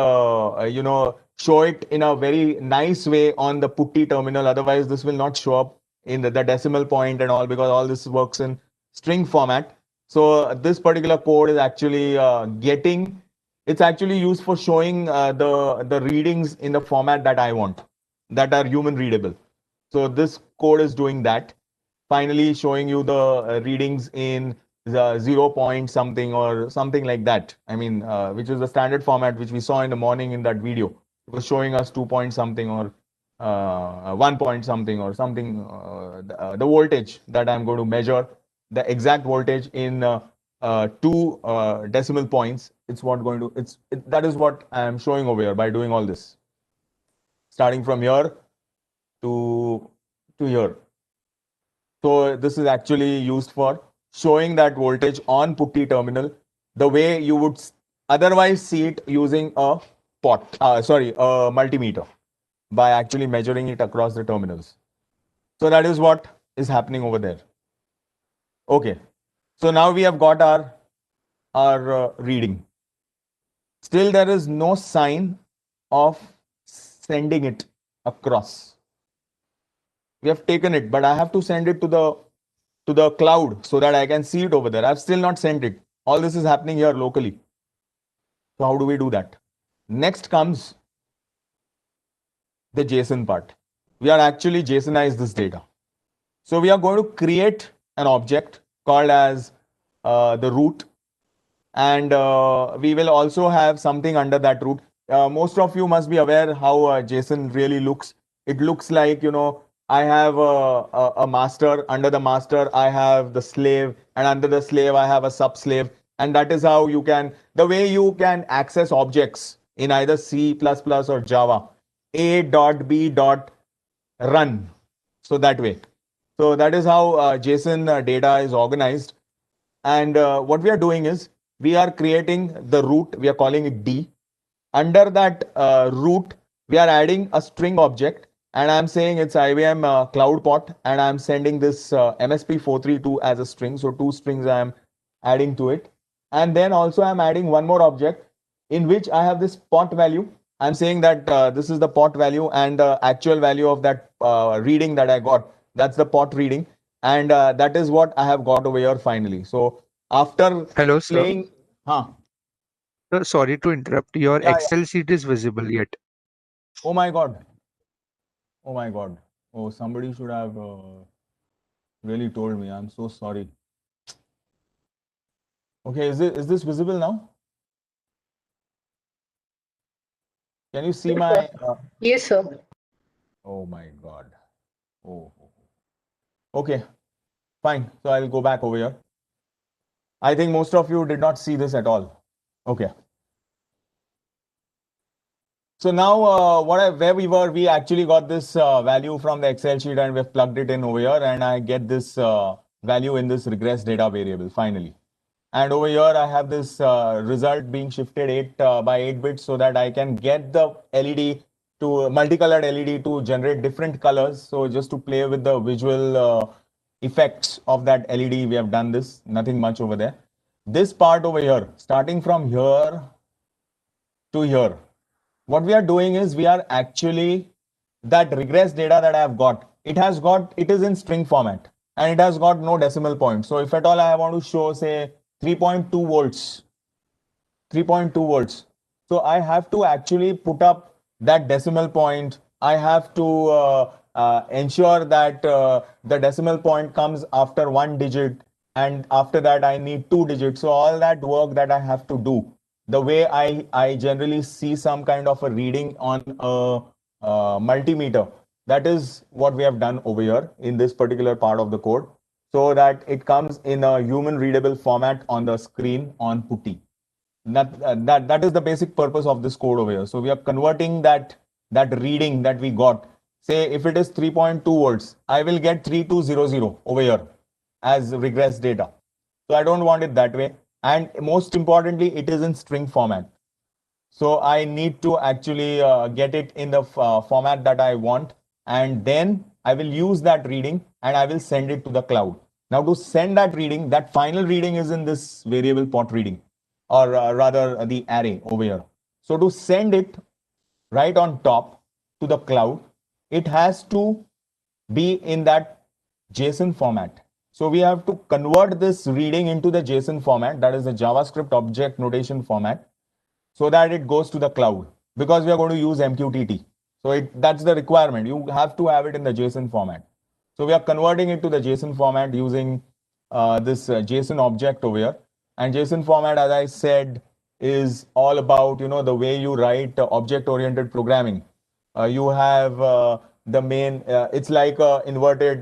show it in a very nice way on the putty terminal. Otherwise, this will not show up in the decimal point and all, because all this works in string format. So this particular code is actually getting It's actually used for showing the readings in the format that I want, that are human readable. So this code is doing that. Finally, showing you the readings in the 0 point something or something like that. I mean, which is the standard format which we saw in the morning in that video. It was showing us 2 point something or 1 point something or something, the voltage that I'm going to measure, the exact voltage in 2 decimal points. It's what going to, that is what I am showing over here by doing all this. Starting from here to here. So this is actually used for showing that voltage on putty terminal the way you would otherwise see it using a a multimeter, by actually measuring it across the terminals. So that is what is happening over there. Okay. So now we have got our reading. Still there is no sign of sending it across. We have taken it, but I have to send it to the cloud so that I can see it over there. I've still not sent it. All this is happening here locally. So how do we do that? Next comes the JSON part. We are actually JSONized this data. So we are going to create an object called as the root, and we will also have something under that root. Most of you must be aware how JSON really looks. It looks like, I have a master. Under the master, I have the slave, and under the slave, I have a sub-slave. And that is how the way you can access objects in either C++ or Java, a.b.run. So that way. So that is how JSON data is organized. And what we are doing is we are creating the root. We are calling it D. Under that root, we are adding a string object, and I'm saying it's IBM Cloud Pot, and I'm sending this MSP432 as a string. So 2 strings I'm adding to it. And then also I'm adding one more object in which I have this pot value. I'm saying that this is the pot value, and the actual value of that reading that I got, that's the pot reading. And that is what I have got over here finally. So after Hello, sir. playing, Sir, sorry to interrupt. Your Yeah. Excel sheet is visible yet. Oh my God. Oh my God. Oh, somebody should have really told me. I'm so sorry. Okay, is this visible now? Can you see my? Yes, sir. Oh my God. Oh. Okay, fine. So I'll go back over here. I think most of you did not see this at all. Okay. So now where we were, we actually got this value from the Excel sheet, and we've plugged it in over here, and I get this value in this regress data variable finally. And over here, I have this result being shifted 8 by 8 bits so that I can get the LED to multicolored LED to generate different colors. So just to play with the visual effects of that LED, we have done this, nothing much over there. This part over here, starting from here to here, what we are doing is we are actually, that regress data that I have got, it is in string format, and it has got no decimal point. So if at all I want to show, say, 3.2 volts. 3.2 volts. So I have to actually put up that decimal point. I have to ensure that the decimal point comes after 1 digit, and after that I need 2 digits. So all that work that I have to do, the way I generally see some kind of a reading on a multimeter, that is what we have done over here in this particular part of the code, so that it comes in a human readable format on the screen on putty. That is the basic purpose of this code over here. So we are converting that reading that we got. Say if it is 3.2 volts, I will get 3200 over here as regress data. So I don't want it that way. And most importantly, it is in string format. So I need to actually get it in the format that I want, and then I will use that reading and I will send it to the cloud. Now to send that reading, that final reading is in this variable pot reading, or rather the array over here. So to send it right on top to the cloud, it has to be in that JSON format. So we have to convert this reading into the JSON format, that is the JavaScript object notation format. so that it goes to the cloud, because we are going to use MQTT. So that's the requirement. You have to have it in the JSON format. So we are converting it to the JSON format using this JSON object over here. And JSON format, as I said, is all about, the way you write object-oriented programming. You have the main, it's like a inverted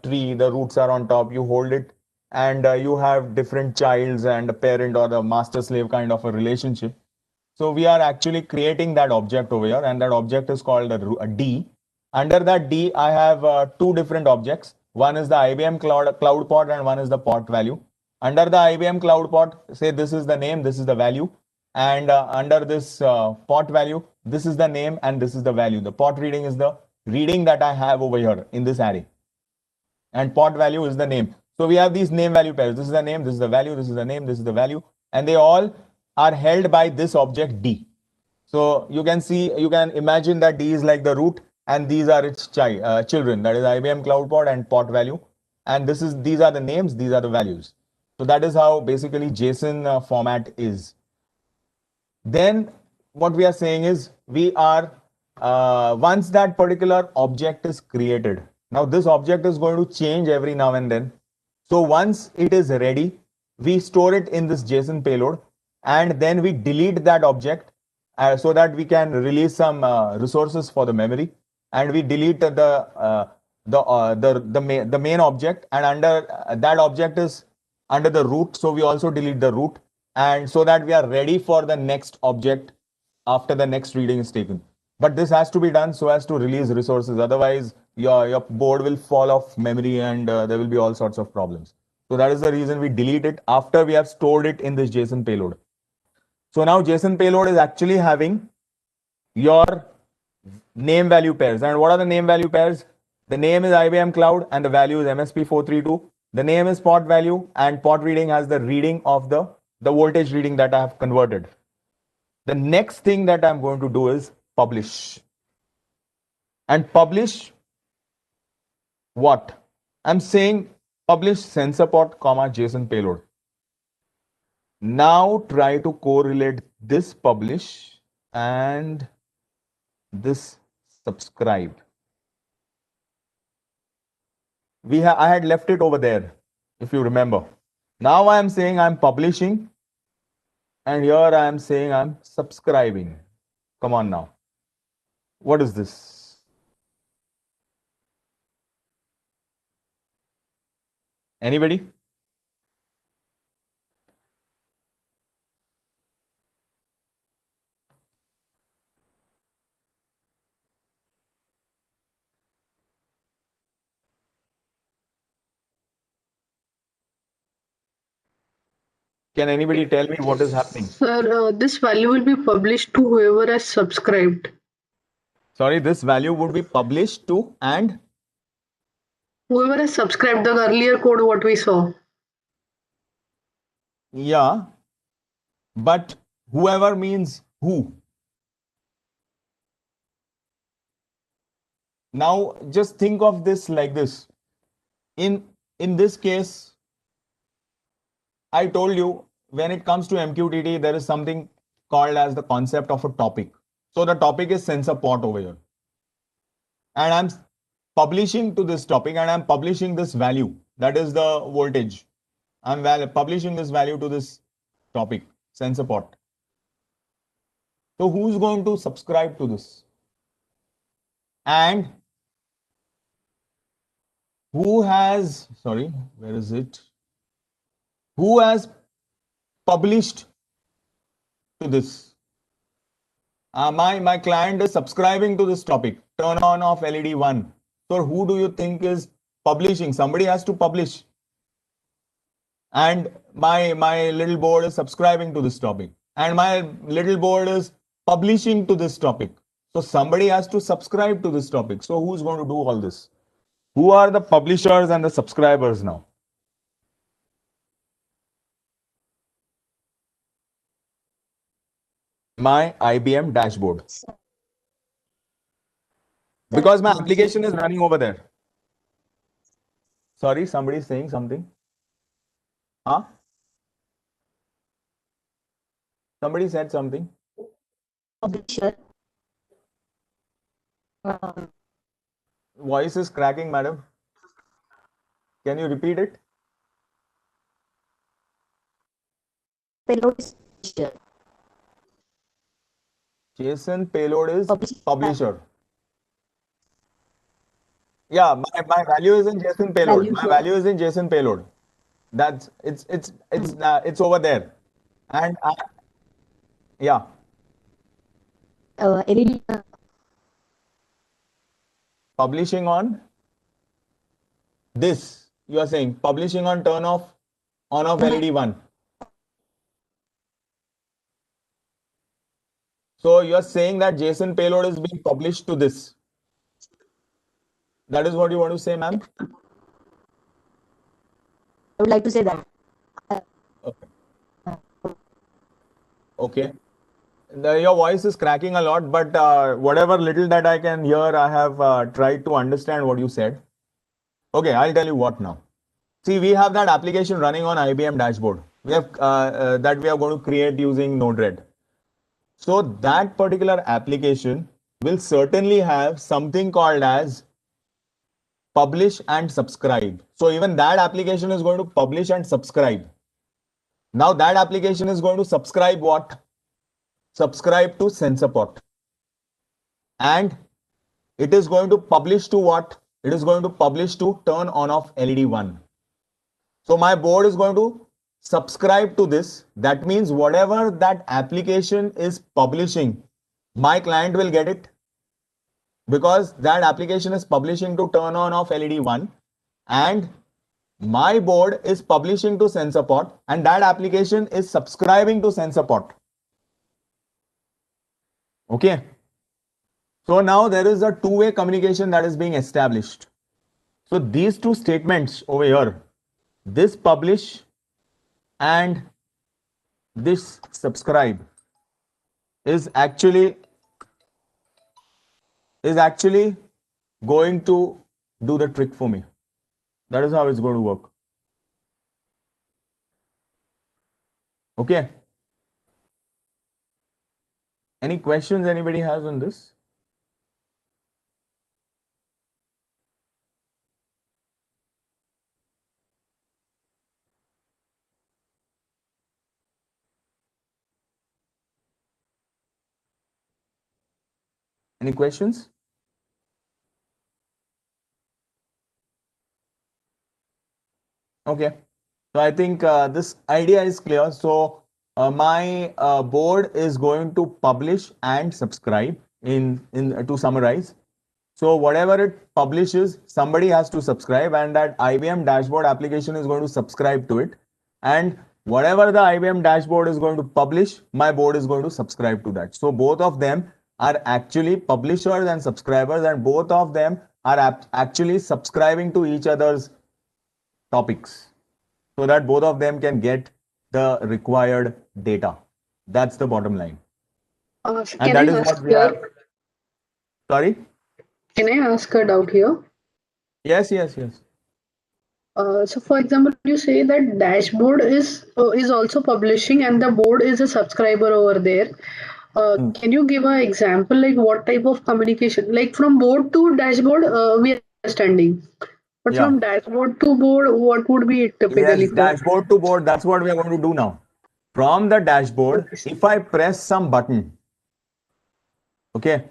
tree. The roots are on top. You hold it, and you have different childs and a parent or the master-slave kind of a relationship. So we are actually creating that object over here, and that object is called a D. Under that D, I have two different objects. One is the IBM cloud pod, and one is the port value. Under the IBM cloud pod, say this is the name, this is the value. And under this port value, this is the name and this is the value. The port reading is the reading that I have over here in this array. And port value is the name. So we have these name value pairs. This is the name, this is the value, this is the name, this is the value. And they all are held by this object D. So you can see, you can imagine that D is like the root and these are its children. That is IBM Cloud Pod and port value. And these are the names, these are the values. So that is how basically JSON format is. Then what we are saying is we are, once that particular object is created, now this object is going to change every now and then. So once it is ready, we store it in this JSON payload and then we delete that object so that we can release some resources for the memory, and we delete the main object, and under that object is under the root, so we also delete the root, and so that we are ready for the next object after the next reading is taken. But this has to be done so as to release resources, otherwise your board will fall off memory and there will be all sorts of problems. So that is the reason we delete it after we have stored it in this JSON payload. So now JSON payload is actually having your name value pairs. And what are the name value pairs? The name is IBM Cloud and the value is MSP432. The name is port value, and port reading has the reading of the voltage reading that I have converted. The next thing that I'm going to do is publish. And publish what? I'm saying publish sensor port, JSON payload. Now try to correlate this publish and this subscribe. I had left it over there, if you remember. Now I am saying I'm publishing, and here I am saying I'm subscribing. Come on now. What is this? Anybody? Can anybody tell me what is happening? Sir, this value will be published to whoever has subscribed. Sorry, this value would be published to and Whoever has subscribed, the earlier code what we saw. yeah, but whoever means who? Now just think of this like this. In this case, I told you, when it comes to MQTT, there is something called as the concept of a topic. So the topic is sensor port over here. And I'm publishing to this topic, and I'm publishing this value. That is the voltage. I'm publishing this value to this topic, sensor port. So who's going to subscribe to this? And who has, sorry, where is it? Who has published to this? My client is subscribing to this topic. Turn on off LED 1. So who do you think is publishing? Somebody has to publish. And my little board is subscribing to this topic. And my little board is publishing to this topic. So somebody has to subscribe to this topic. So who's going to do all this? Who are the publishers and the subscribers now? My IBM dashboard. Because my application is running over there. Sorry, somebody is saying something. Huh? Somebody said something. Publisher. Voice is cracking, madam. Can you repeat it? Payload is publisher. JSON payload is Publisher. publisher. Yeah, my value is in JSON payload. Value My here. value is in JSON payload. That's it's over there. And yeah, LED. publishing on this. You are saying publishing on turn off on off LED 1. So you are saying that JSON payload is being published to this. That is what you want to say, ma'am? I would like to say that. Okay. Okay. Your voice is cracking a lot, but whatever little that I can hear, I have tried to understand what you said. Okay, I'll tell you what now. See, we have that application running on IBM dashboard. We have that we are going to create using Node-RED. So that particular application will certainly have something called as publish and subscribe. So even that application is going to publish and subscribe. Now that application is going to subscribe what? Subscribe to SensorPort. And it is going to publish to what? It is going to publish to turn on off LED 1. So my board is going to subscribe to this. That means whatever that application is publishing, my client will get it, because that application is publishing to turn on off LED 1 and my board is publishing to SensorPort and that application is subscribing to SensorPort. Okay. So now there is a two-way communication that is being established. So these two statements over here, this publish and this subscribe is actually going to do the trick for me. That is how it's going to work. Okay. Any questions anybody has on this? Any questions? Okay. So I think this idea is clear. So my board is going to publish and subscribe in to summarize. So whatever it publishes, somebody has to subscribe and that IBM dashboard application is going to subscribe to it. And whatever the IBM dashboard is going to publish, my board is going to subscribe to that. So both of them are actually publishers and subscribers and both of them are actually subscribing to each other's topics so that both of them can get the required data. That's the bottom line. And Can that I is ask what we have. here? Sorry? Can I ask a doubt here? Yes. So, for example, you say that dashboard is also publishing, and the board is a subscriber over there. Can you give an example, like what type of communication? Like from board to dashboard, we are understanding, but Yeah. from dashboard to board, what would be it typically Yes, for? dashboard to board. That's what we are going to do now. From the dashboard, if I press some button, okay,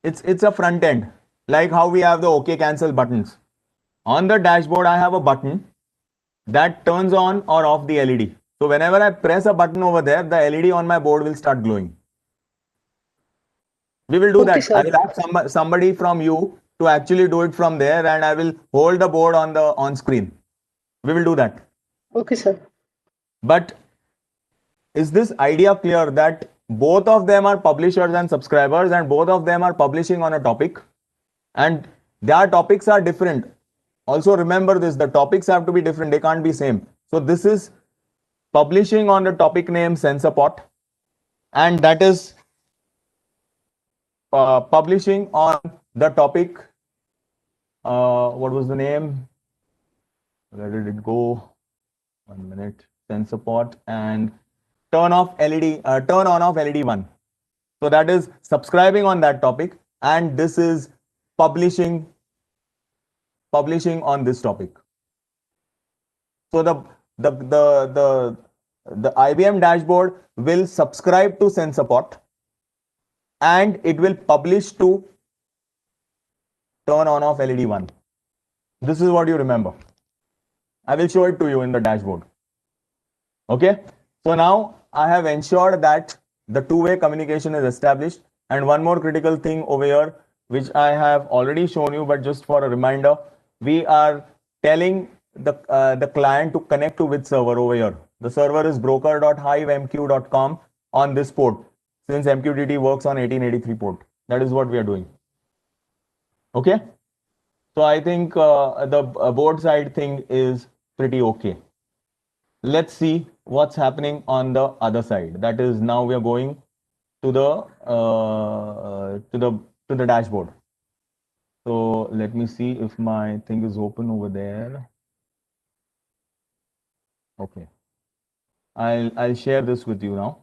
it's a front end, like how we have the OK cancel buttons. On the dashboard, I have a button that turns on or off the LED. So whenever I press a button over there, the LED on my board will start glowing. We will do Okay, that. sir. I will have somebody from you to actually do it from there, and I will hold the board on screen. We will do that. Okay, sir. But is this idea clear that both of them are publishers and subscribers and both of them are publishing on a topic and their topics are different? Also remember this, the topics have to be different, they can't be same. So this is publishing on the topic name SensorPort and that is publishing on the topic, what was the name? Where did it go? 1 minute. SensorPort, and turn on off LED 1. So that is subscribing on that topic, and this is publishing on this topic. So the IBM dashboard will subscribe to SensorPort, and it will publish to turn on off LED 1. This is what you remember. I will show it to you in the dashboard. Okay. So now I have ensured that the two-way communication is established. And one more critical thing over here, which I have already shown you, but just for a reminder, we are telling the client to connect to which server over here. The server is broker.hivemq.com on this port, since MQTT works on 1883 port. That is what we are doing. Okay. So I think the board side thing is pretty okay. Let's see what's happening on the other side. That is, now we are going to the dashboard. So let me see if my thing is open over there. Okay, I'll share this with you now.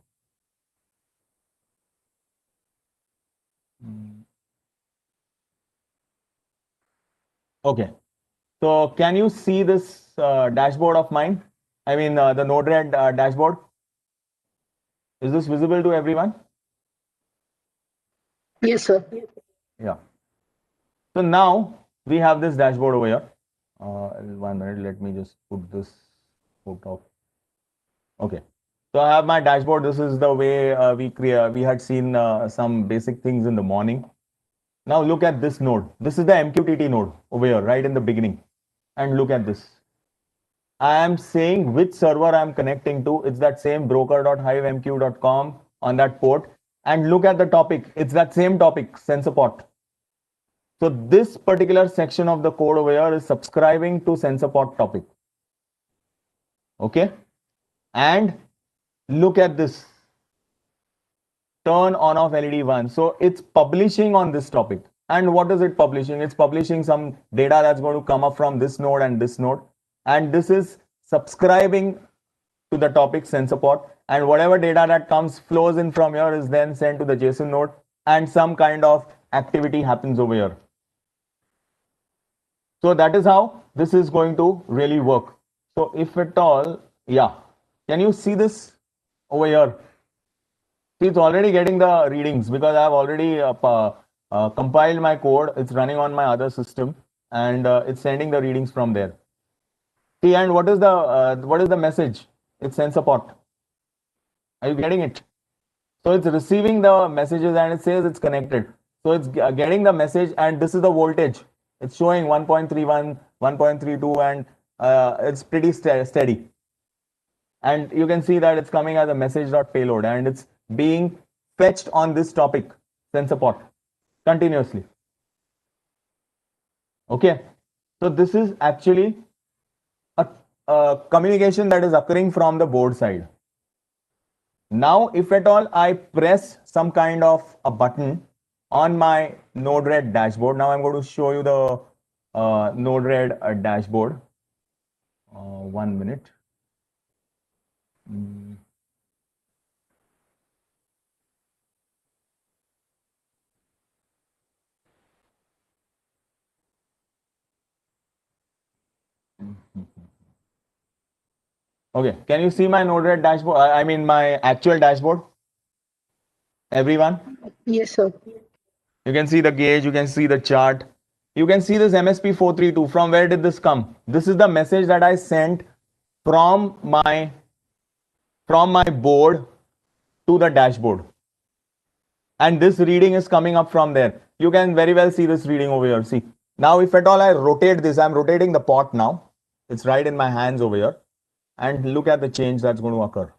Okay, so can you see this dashboard of mine? I mean the Node-RED dashboard. Is this visible to everyone? Yes, sir. Yeah. So now we have this dashboard over here. 1 minute, let me just put this photo. Okay. So I have my dashboard. This is the way we had seen some basic things in the morning. Now look at this node. This is the MQTT node over here, right in the beginning. And look at this. I am saying which server I am connecting to. It's that same broker.hivemq.com on that port. And look at the topic. It's that same topic, SensorPort. So this particular section of the code over here is subscribing to SensorPort topic. Okay. And look at this. Turn on off LED 1. So it's publishing on this topic. And what is it publishing? It's publishing some data that's going to come up from this node and this node. And this is subscribing to the topic SensorPort. And whatever data that flows in from here is then sent to the JSON node, and some kind of activity happens over here. So that is how this is going to really work. So if at all, yeah, can you see this over here? See, it's already getting the readings because I have already compiled my code. It's running on my other system, and it's sending the readings from there. See, and what is the message? It's SensorPort. Are you getting it? So it's receiving the messages and it says it's connected. So it's getting the message, and this is the voltage. It's showing 1.31, 1.32, and it's pretty steady. And you can see that it's coming as a message.payload, and it's being fetched on this topic, SensorPort, continuously. Okay. So this is actually a communication that is occurring from the board side. Now, if at all I press some kind of a button on my Node-RED dashboard, now I'm going to show you the Node-RED dashboard. 1 minute. Okay, can you see my Node-RED dashboard? I mean my actual dashboard? Everyone? Yes, sir. You can see the gauge, you can see the chart. You can see this MSP432. From where did this come? This is the message that I sent from my board to the dashboard. And this reading is coming up from there. You can very well see this reading over here. See, now if at all I rotate this, I'm rotating the pot now. It's right in my hands over here. And look at the change that's going to occur.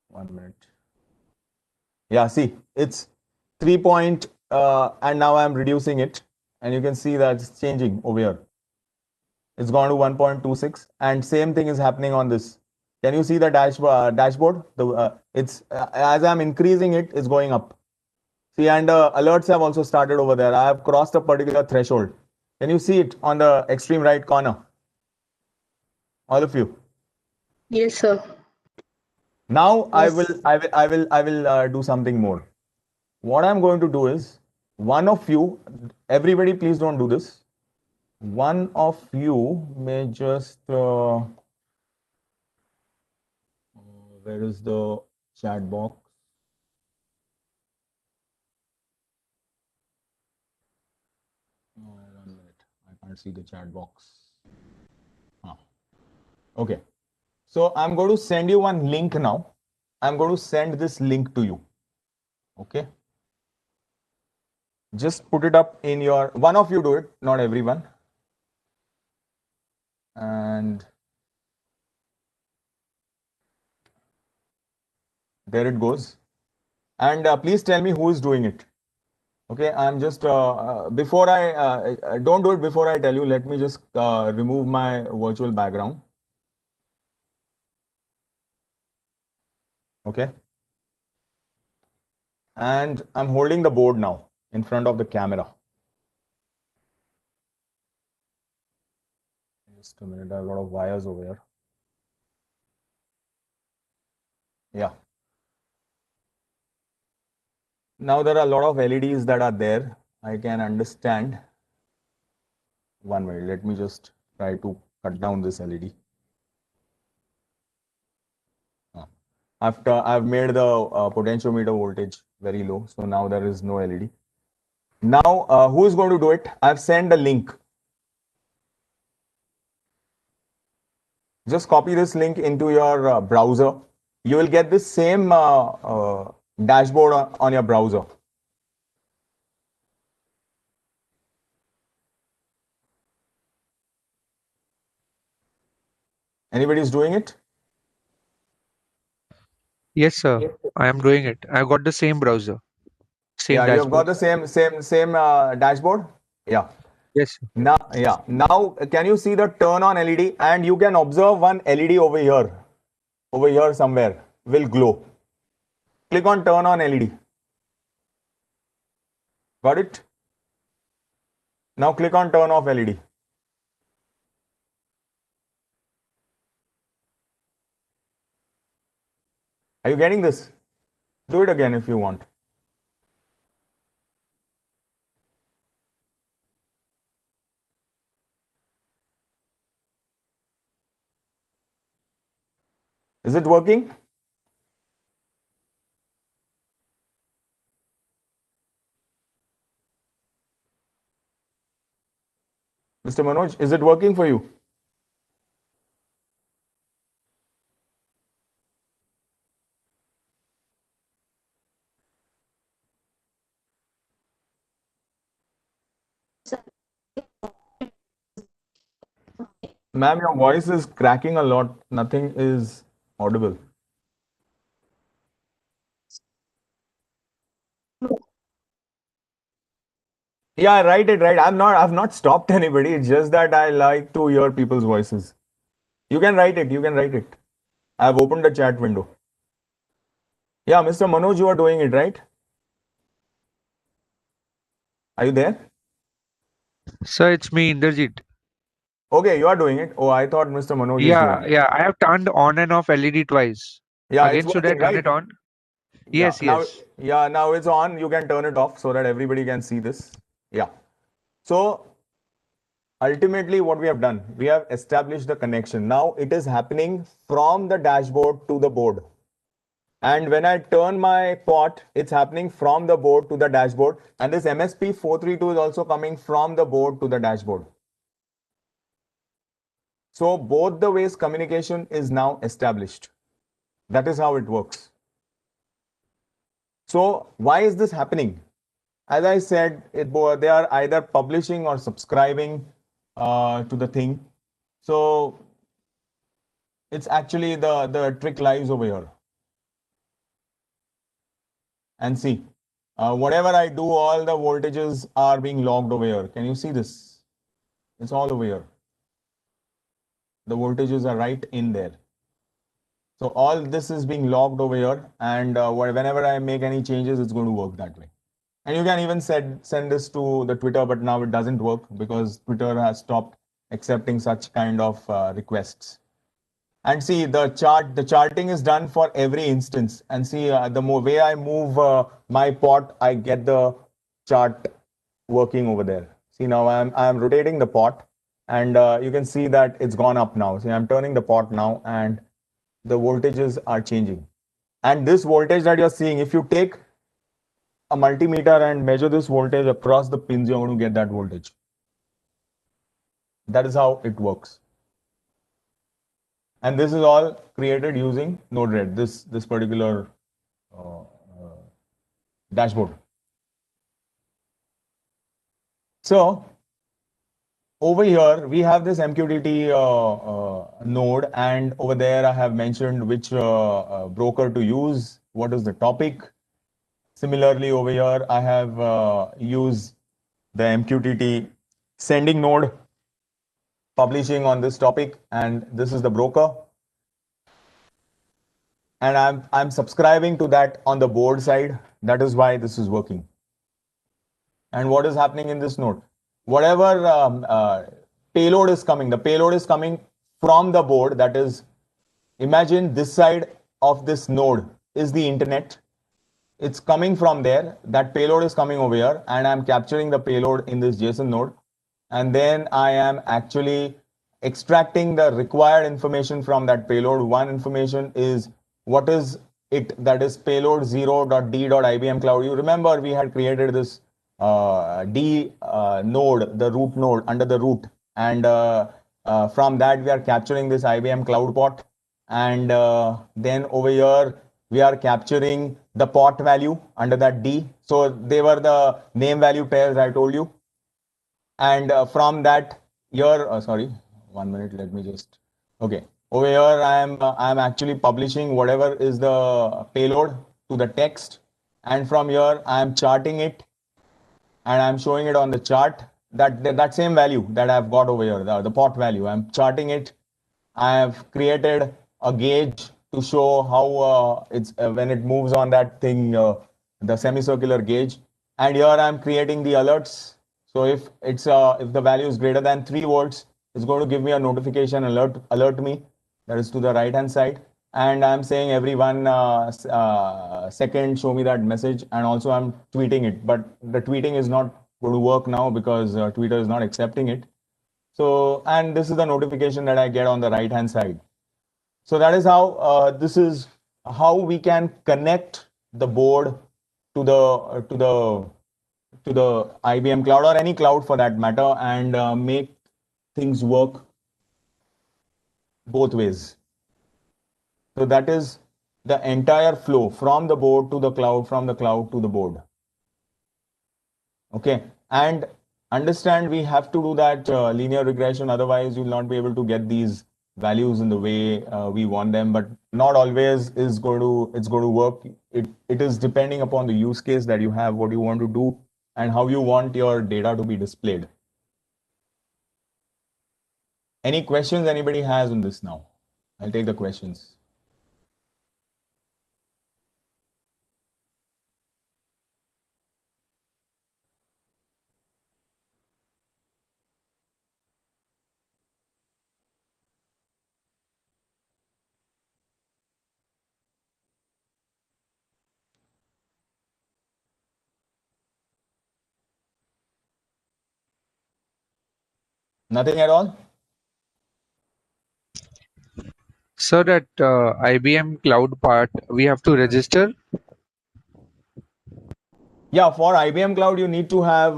1 minute. Yeah, see, it's 3 point, and now I'm reducing it. And you can see that it's changing over here. It's gone to 1.26, and same thing is happening on this. Can you see the dashboard? It's as I'm increasing it, it's going up. See, and alerts have also started over there. I have crossed a particular threshold. Can you see it on the extreme right corner? All of you? Yes, sir. Now Yes. I will do something more. What I'm going to do is, one of you, everybody please don't do this. One of you may just, where is the chat box? Oh, 1 minute, I can't see the chat box. Okay, so I'm going to send you one link now. I'm going to send this link to you. Okay, just put it up in your, one of you do it, not everyone. And there it goes. And please tell me who is doing it. Okay, I'm just, before I, don't do it before I tell you, let me just remove my virtual background. Okay. And I'm holding the board now in front of the camera. Just a minute, I have a lot of wires over here. Yeah. Now there are a lot of LEDs that are there. I can understand. 1 minute, let me just try to cut down this LED. After I've made the potentiometer voltage very low, so now there is no LED. Now, who is going to do it? I've sent a link. Just copy this link into your browser. You will get the same dashboard on your browser. Anybody is doing it? Yes, sir. I am doing it. I've got the same browser, same Yeah, you have got dashboard. the same dashboard. Yeah. Yes, sir. Now, yeah. Now, can you see the turn on LED? And you can observe one LED over here somewhere will glow. Click on turn on LED. Got it? Now click on turn off LED. Are you getting this? Do it again if you want. Is it working? Mr. Manoj, is it working for you? Ma'am, your voice is cracking a lot. Nothing is audible. Yeah, write it, right. I've not stopped anybody. It's just that I like to hear people's voices. You can write it. You can write it. I've opened the chat window. Yeah, Mr. Manoj, you are doing it, right? Are you there? Sir, it's me, Inderjit. Okay, you are doing it. Oh, I thought Mr. Manoj is doing Yeah, it. yeah. I have turned on and off LED twice. Yeah, it's Again, should I working, turn right? it on? Yeah, Yes, yes. now it's on. You can turn it off so that everybody can see this. Yeah. So ultimately what we have done, we have established the connection. Now it is happening from the dashboard to the board. And when I turn my pot, it's happening from the board to the dashboard. And this MSP432 is also coming from the board to the dashboard. So both the ways communication is now established. That is how it works. So why is this happening? As I said, they are either publishing or subscribing to the thing. So it's actually the trick lies over here. And see, whatever I do, all the voltages are being logged over here. Can you see this? It's all over here. The voltages are right in there. So all this is being logged over here, and whenever I make any changes, it's going to work that way. And you can even send this to the Twitter, but now it doesn't work because Twitter has stopped accepting such kind of requests. And see the charting is done for every instance. And see the way I move my pot, I get the chart working over there. See now I'm rotating the pot, and you can see that it's gone up now. See, I'm turning the pot now, and the voltages are changing. And this voltage that you're seeing, if you take a multimeter and measure this voltage across the pins, you're going to get that voltage. That is how it works. And this is all created using Node-RED, this particular dashboard. So over here, we have this MQTT node, and over there I have mentioned which broker to use, what is the topic. Similarly, over here, I have used the MQTT sending node, publishing on this topic, and this is the broker. And I'm subscribing to that on the board side. That is why this is working. And what is happening in this node? Whatever payload is coming, the payload is coming from the board. That is, imagine this side of this node is the internet. It's coming from there. That payload is coming over here, and I'm capturing the payload in this JSON node. And then I am actually extracting the required information from that payload. One information is what is it, that is payload 0.d.ibm cloud. You remember we had created this D node, the root node under the root. And from that, we are capturing this IBM cloud pot. And then over here, we are capturing the pot value under that D. So they were the name value pairs I told you. And from that, here, sorry, 1 minute, let me just, okay. Over here, I'm actually publishing whatever is the payload to the text. And from here, I'm charting it, and I'm showing it on the chart. That same value that I've got over here, the pot value, I'm charting it. I have created a gauge to show how it's when it moves on that thing, the semicircular gauge. And here I'm creating the alerts. So if the value is greater than 3 volts, it's going to give me a notification alert me. That is to the right hand side. And I'm saying every 1 second, show me that message. And also I'm tweeting it. But the tweeting is not going to work now because Twitter is not accepting it. So, and this is the notification that I get on the right hand side. So that is how this is how we can connect the board to the IBM cloud, or any cloud for that matter, and make things work both ways. So that is the entire flow from the board to the cloud, from the cloud to the board. Okay, and understand we have to do that linear regression, otherwise you'll not be able to get these values in the way we want them. But not always it's going to work. It is depending upon the use case that you have, what you want to do, and how you want your data to be displayed. Any questions anybody has on this now? I'll take the questions. Nothing at all? So that IBM cloud part, we have to register. Yeah, for IBM Cloud, you need to have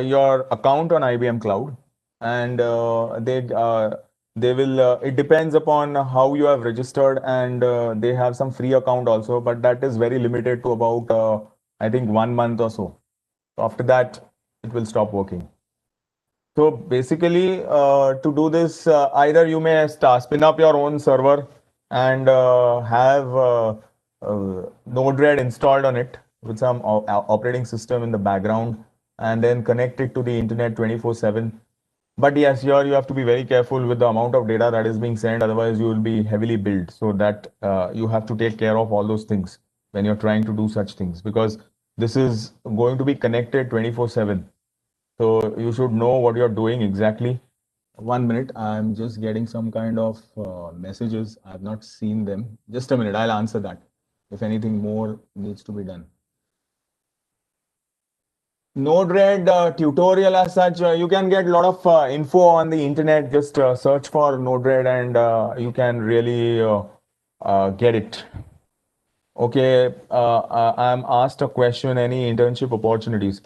your account on IBM Cloud, and they will. It depends upon how you have registered, and they have some free account also, but that is very limited to about I think 1 month or so. After that, it will stop working. So basically, to do this, either you may spin up your own server and have Node-RED installed on it with some operating system in the background, and then connect it to the internet 24/7. But yes, here you have to be very careful with the amount of data that is being sent, otherwise you will be heavily billed. So that you have to take care of all those things when you're trying to do such things, because this is going to be connected 24/7. So you should know what you're doing exactly. 1 minute. I'm just getting some kind of messages. I've not seen them. Just a minute. I'll answer that if anything more needs to be done. Node-RED tutorial as such, you can get a lot of info on the internet. Just search for Node-RED and you can really get it. Okay, I'm asked a question, any internship opportunities?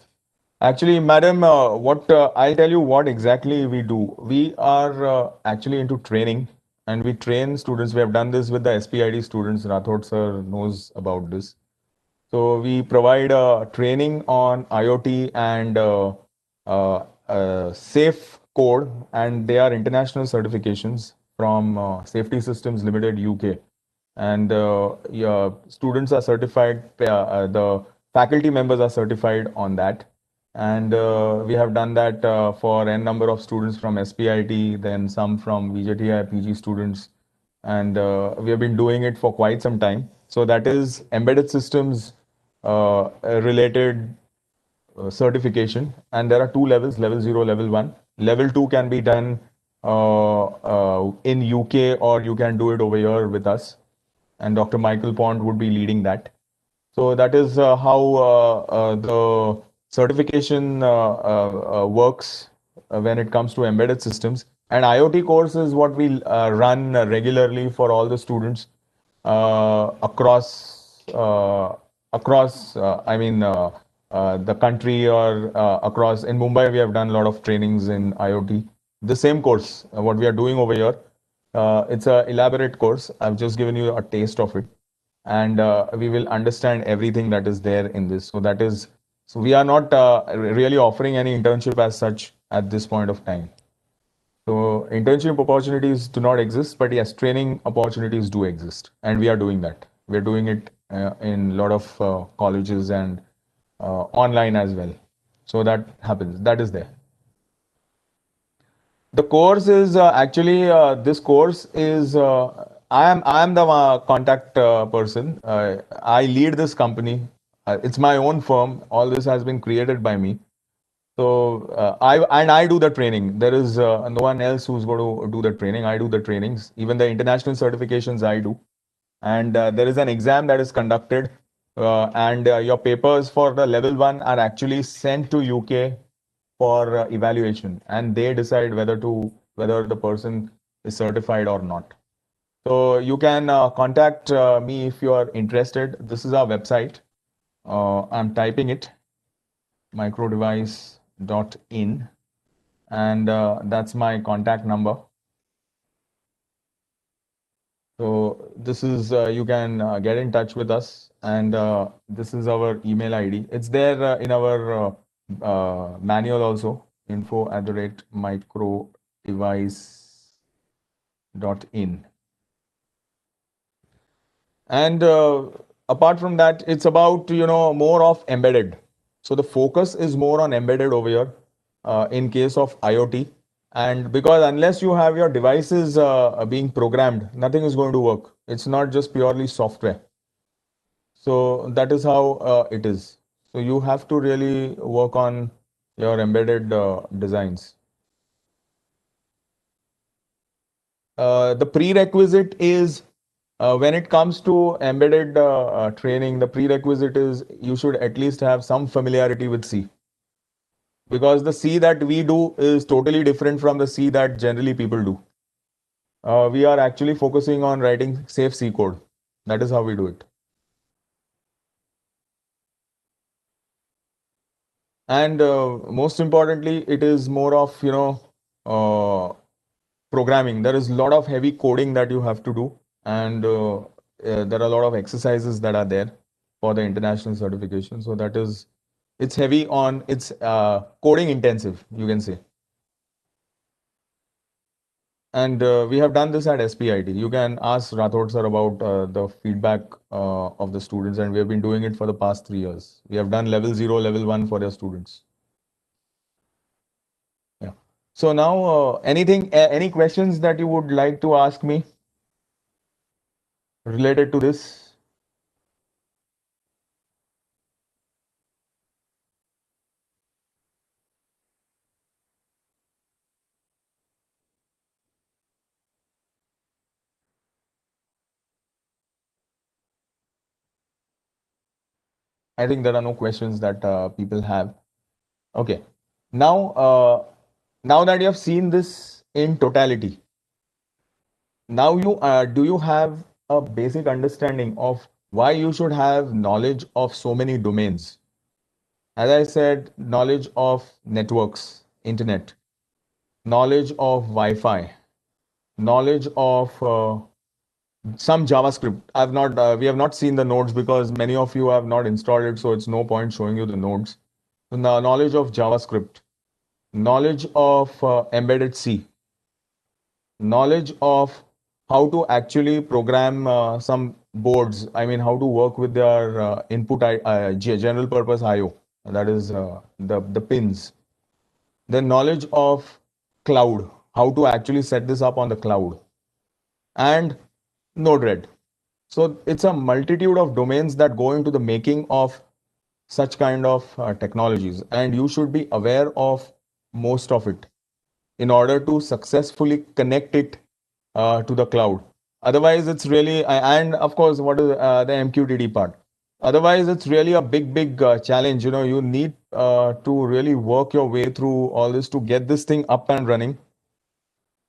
Actually, madam, I'll tell you what exactly we do. We are actually into training and we train students. We have done this with the S.P.I.T students. Rathod sir knows about this. So we provide training on IoT and safe code, and they are international certifications from Safety Systems Limited, UK. And yeah, students are certified, the faculty members are certified on that. And we have done that for n number of students from S.P.I.T, then some from VJTI PG students. And we have been doing it for quite some time. So that is embedded systems related certification. And there are two levels, level 0, level 1. Level 2 can be done in UK, or you can do it over here with us. And Dr. Michael Pond would be leading that. So that is how the certification works when it comes to embedded systems. And IoT course is what we run regularly for all the students across the country, or across. In Mumbai, we have done a lot of trainings in IoT. The same course, what we are doing over here, it's an elaborate course. I've just given you a taste of it, and we will understand everything that is there in this. So we are not really offering any internship as such at this point of time. So internship opportunities do not exist, but yes, training opportunities do exist, and we are doing that. We are doing it in a lot of colleges and online as well. So that happens. That is there. The course is actually this course is I am the contact person. I lead this company. It's my own firm. All this has been created by me. So I do the training. There is no one else who's going to do the training. I do the trainings. Even the international certifications I do. And there is an exam that is conducted, and your papers for the level 1 are actually sent to UK for evaluation, and they decide whether the person is certified or not. So you can contact me if you are interested. This is our website. I'm typing it, microdevice.in, and that's my contact number. So this is, you can get in touch with us, and this is our email ID. It's there in our manual also, info@microdevice.in. And apart from that, it's about, more of embedded. So the focus is more on embedded over here in case of IoT. And because unless you have your devices being programmed, nothing is going to work. It's not just purely software. So that is how it is. So you have to really work on your embedded designs. The prerequisite is when it comes to embedded training, the prerequisite is you should at least have some familiarity with C. Because the C that we do is totally different from the C that generally people do. We are actually focusing on writing safe C code. That is how we do it. And most importantly, it is more of, programming. There is a lot of heavy coding that you have to do. And there are a lot of exercises that are there for the international certification. So it's heavy on, it's coding intensive, you can say. And we have done this at S.P.I.T. You can ask Rathod sir about the feedback of the students, and we have been doing it for the past 3 years. We have done level 0, level 1 for their students. Yeah. So now, any questions that you would like to ask me related to this? I think there are no questions that people have. Okay. Now, now that you have seen this in totality, now do you have a basic understanding of why you should have knowledge of so many domains? As I said, knowledge of networks, internet, knowledge of Wi-Fi, knowledge of some JavaScript. We have not seen the nodes because many of you have not installed it, so it's no point showing you the nodes. So now, knowledge of JavaScript, knowledge of embedded C, knowledge of how to actually program some boards. I mean, how to work with their general purpose I/O. That is the pins. The knowledge of cloud, how to actually set this up on the cloud, and Node-RED. So it's a multitude of domains that go into the making of such kind of technologies, and you should be aware of most of it in order to successfully connect it to the cloud. Otherwise, it's really, and of course, what is the MQTT part? Otherwise, it's really a big challenge. You know, you need to really work your way through all this to get this thing up and running.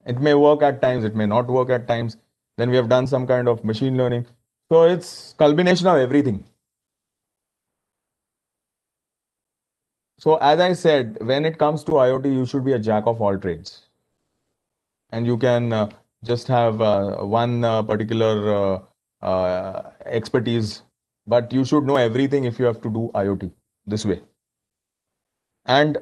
It may work at times, it may not work at times. Then we have done some kind of machine learning. So it's culmination of everything. So as I said, when it comes to IoT, you should be a jack of all trades. And you can just have one particular expertise, but you should know everything if you have to do IoT this way. And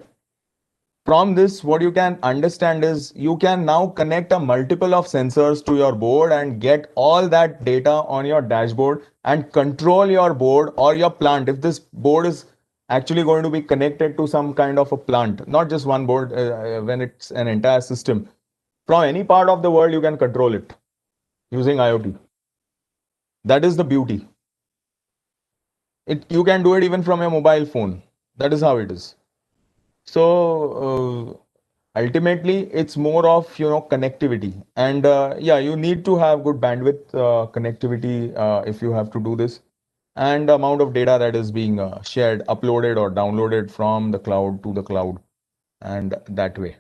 from this, what you can understand is you can now connect a multiple of sensors to your board and get all that data on your dashboard and control your board or your plant. If this board is actually going to be connected to some kind of a plant, not just one board, when it's an entire system, from any part of the world, you can control it using IoT. That is the beauty. You can do it even from your mobile phone. That is how it is. So ultimately, it's more of connectivity, and yeah, you need to have good bandwidth connectivity if you have to do this, and the amount of data that is being shared, uploaded, or downloaded from the cloud to the cloud, and that way.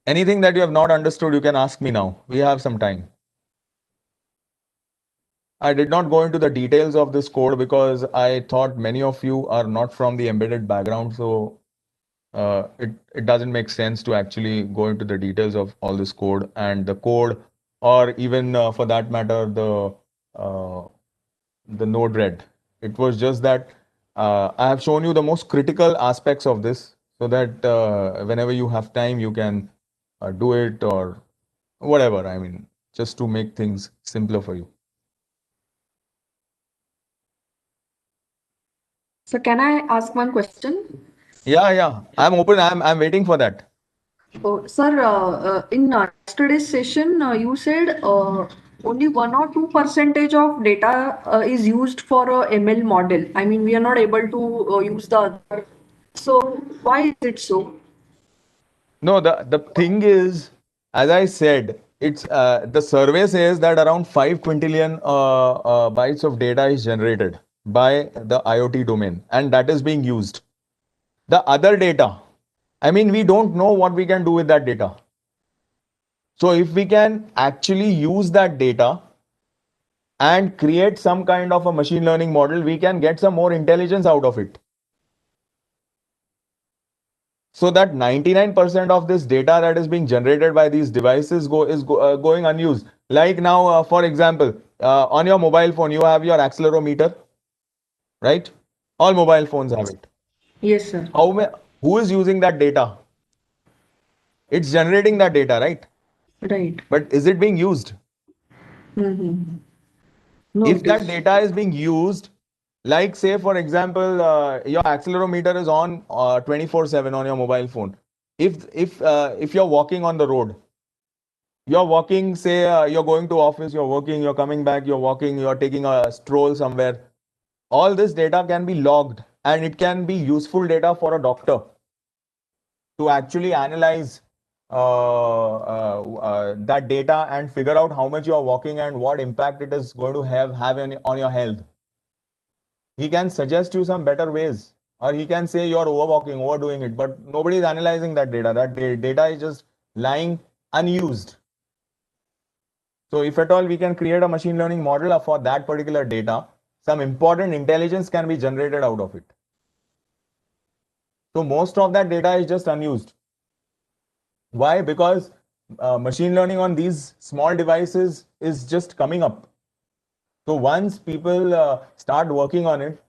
Anything that you have not understood, you can ask me now. We have some time. I did not go into the details of this code because I thought many of you are not from the embedded background, so it doesn't make sense to actually go into the details of all this code and the code, or even for that matter, the Node-RED. It was just that I have shown you the most critical aspects of this so that whenever you have time, you can do it or whatever. I mean, just to make things simpler for you. So can I ask one question? Yeah. I'm open. I'm waiting for that. Oh, sir, in yesterday's session, you said only 1 or 2% of data is used for a ML model. I mean, we are not able to use the other. So why is it so? No, the thing is, as I said, it's the survey says that around 5 quintillion bytes of data is generated by the IoT domain, and that is being used. The other data, I mean, we don't know what we can do with that data. So if we can actually use that data and create some kind of a machine learning model, we can get some more intelligence out of it. So that 99% of this data that is being generated by these devices going unused. Like now, for example, on your mobile phone, you have your accelerometer, right? All mobile phones have it. Yes, sir. Who is using that data? It's generating that data, right? Right. But is it being used? Mm-hmm. No, If that data is being used, like say for example, your accelerometer is on 24/7 on your mobile phone. If you're walking on the road, you're walking, say you're going to office, you're working, you're coming back, you're walking, you're taking a stroll somewhere. All this data can be logged, and it can be useful data for a doctor to actually analyze that data and figure out how much you are walking and what impact it is going to have on your health. He can suggest you some better ways, or he can say you're overwalking, overdoing it, but nobody is analyzing that data. That data is just lying unused. So if at all we can create a machine learning model for that particular data, some important intelligence can be generated out of it. So most of that data is just unused. Why? Because machine learning on these small devices is just coming up. So once people start working on it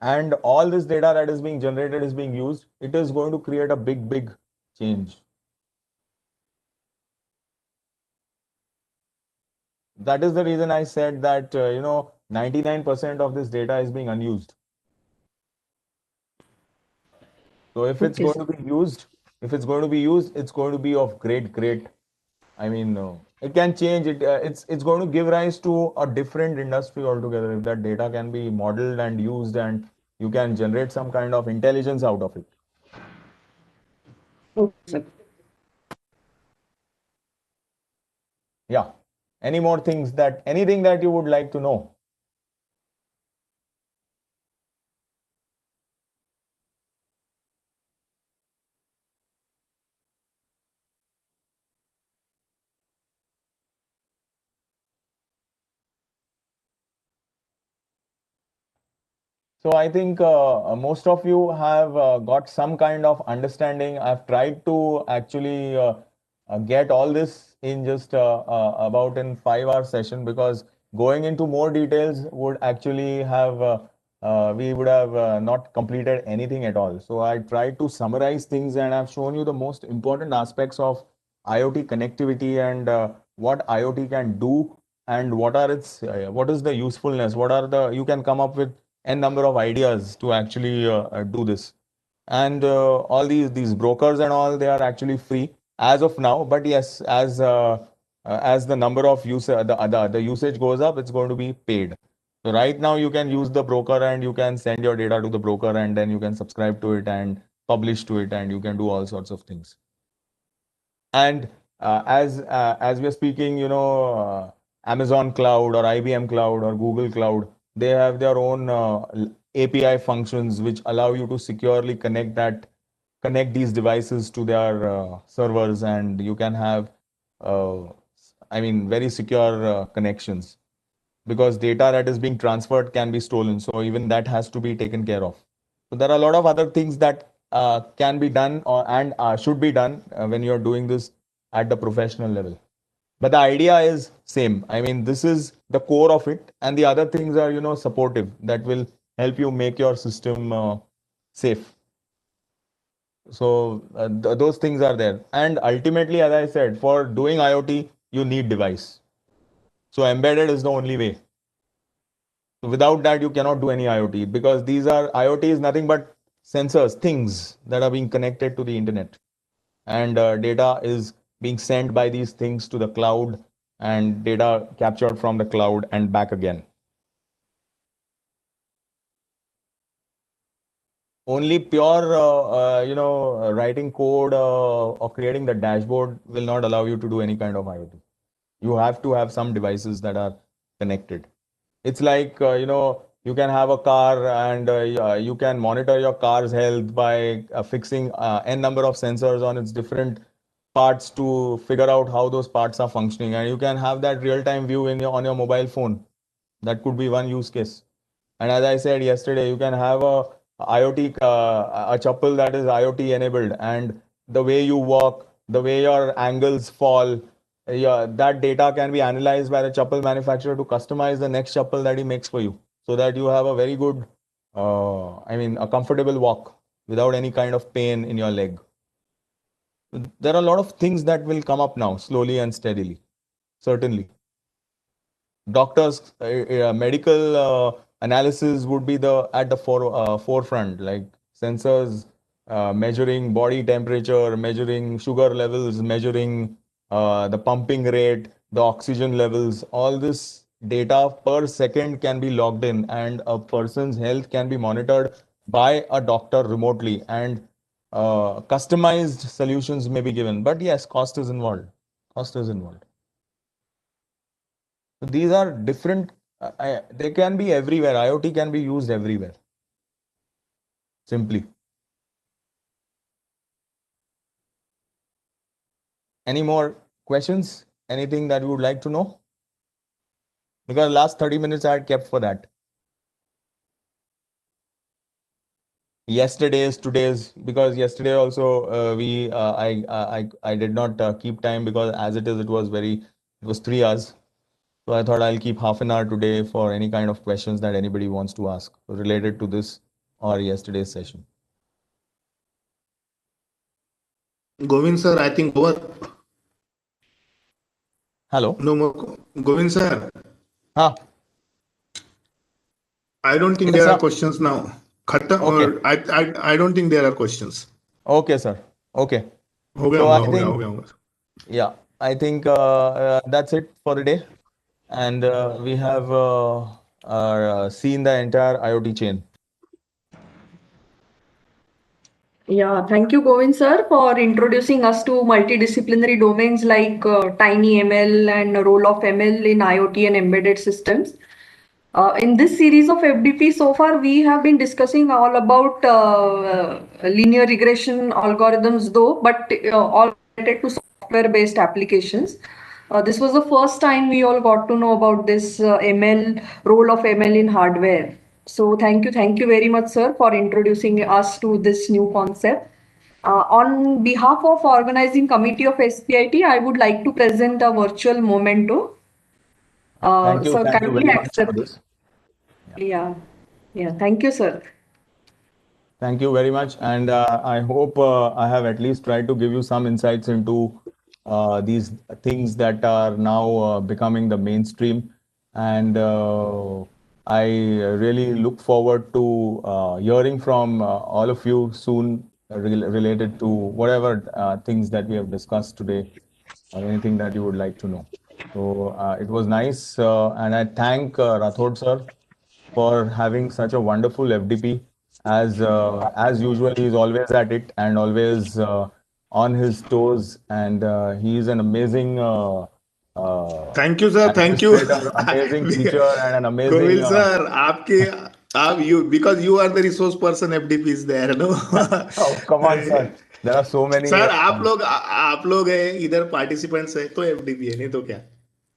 and all this data that is being generated is being used, it is going to create a big, big change. That is the reason I said that, 99% of this data is being unused. So if it's going to be used, it's going to be of great. I mean, it can change it. It's going to give rise to a different industry altogether if that data can be modeled and used, and you can generate some kind of intelligence out of it. Okay, sir. Yeah. Any more things anything that you would like to know? So I think most of you have got some kind of understanding. I've tried to actually get all this in just about in 5 hour session, because going into more details would actually have we would have not completed anything at all. So I tried to summarize things, and I've shown you the most important aspects of IoT connectivity and what IoT can do, and what is the usefulness, you can come up with n number of ideas to actually do this. And all these brokers and all, they are actually free as of now. But yes, as the number of the usage goes up, it's going to be paid. So right now you can use the broker and you can send your data to the broker, and then you can subscribe to it and publish to it, and you can do all sorts of things. And as we're speaking, Amazon Cloud or IBM Cloud or Google Cloud, they have their own API functions which allow you to securely connect these devices to their servers, and you can have, very secure connections, because data that is being transferred can be stolen. So even that has to be taken care of. So there are a lot of other things that can be done and should be done when you're doing this at the professional level. But the idea is same. I mean, this is the core of it, and the other things are, supportive, that will help you make your system safe. So those things are there. And ultimately, as I said, for doing IoT, you need device. So embedded is the only way. Without that, you cannot do any IoT, because IoT is nothing but sensors, things that are being connected to the internet, and data is being sent by these things to the cloud, and data captured from the cloud and back again. Only pure, writing code or creating the dashboard will not allow you to do any kind of IoT. You have to have some devices that are connected. It's like, you can have a car, and you can monitor your car's health by fixing n number of sensors on its different parts to figure out how those parts are functioning. And you can have that real-time view on your mobile phone. That could be one use case. And as I said yesterday, you can have a IoT, a chappal that is IoT enabled, and the way you walk, the way your angles fall, that data can be analyzed by the chappal manufacturer to customize the next chappal that he makes for you, so that you have a very good, a comfortable walk without any kind of pain in your leg. There are a lot of things that will come up now, slowly and steadily, certainly. Doctors, medical analysis would be at the forefront, like sensors measuring body temperature, measuring sugar levels, measuring the pumping rate, the oxygen levels. All this data per second can be logged in, and a person's health can be monitored by a doctor remotely. And customized solutions may be given, but yes, cost is involved. Cost is involved. So these are different. They can be everywhere. IoT can be used everywhere. Simply. Any more questions? Anything that you would like to know? Because last 30 minutes I had kept for that. Yesterday's, today's, because yesterday also I did not keep time because as it is, it was 3 hours. So I thought I'll keep half an hour today for any kind of questions that anybody wants to ask related to this or yesterday's session. Govind sir, I think over. Hello. No more. Govind sir, Huh. I don't think Yes, there sir. are questions now. Okay. I don't think there are questions. Okay, sir. Okay. हो गया So होगा, I हो गया, think, हो गया होगा. yeah, I think that's it for the day. And we have seen the entire IoT chain. Yeah, thank you, Govind sir, for introducing us to multidisciplinary domains like tiny ML and role of ML in IoT and embedded systems. In this series of FDP, so far we have been discussing all about linear regression algorithms, though, but all related to software-based applications. This was the first time we all got to know about this ML role of ML in hardware. So thank you very much, sir, for introducing us to this new concept. On behalf of organizing committee of S.P.I.T, I would like to present a virtual memento. Thank you. So Thank you kindly very much for accept. this. Yeah, yeah. Thank you, sir. Thank you very much. And I hope I have at least tried to give you some insights into these things that are now becoming the mainstream. And I really look forward to hearing from all of you soon related to whatever things that we have discussed today or anything that you would like to know. So it was nice. And I thank Rathod sir for having such a wonderful FDP. As usual, he's always at it and always on his toes, and he is an amazing Thank you, sir. Thank you. administrator, amazing teacher, and an amazing. Govind sir, you because you are the resource person. FDP is there, no? Oh, come on, sir. There are so many. Sir आप लोग हैं इधर participants है तो FDP है नहीं तो क्या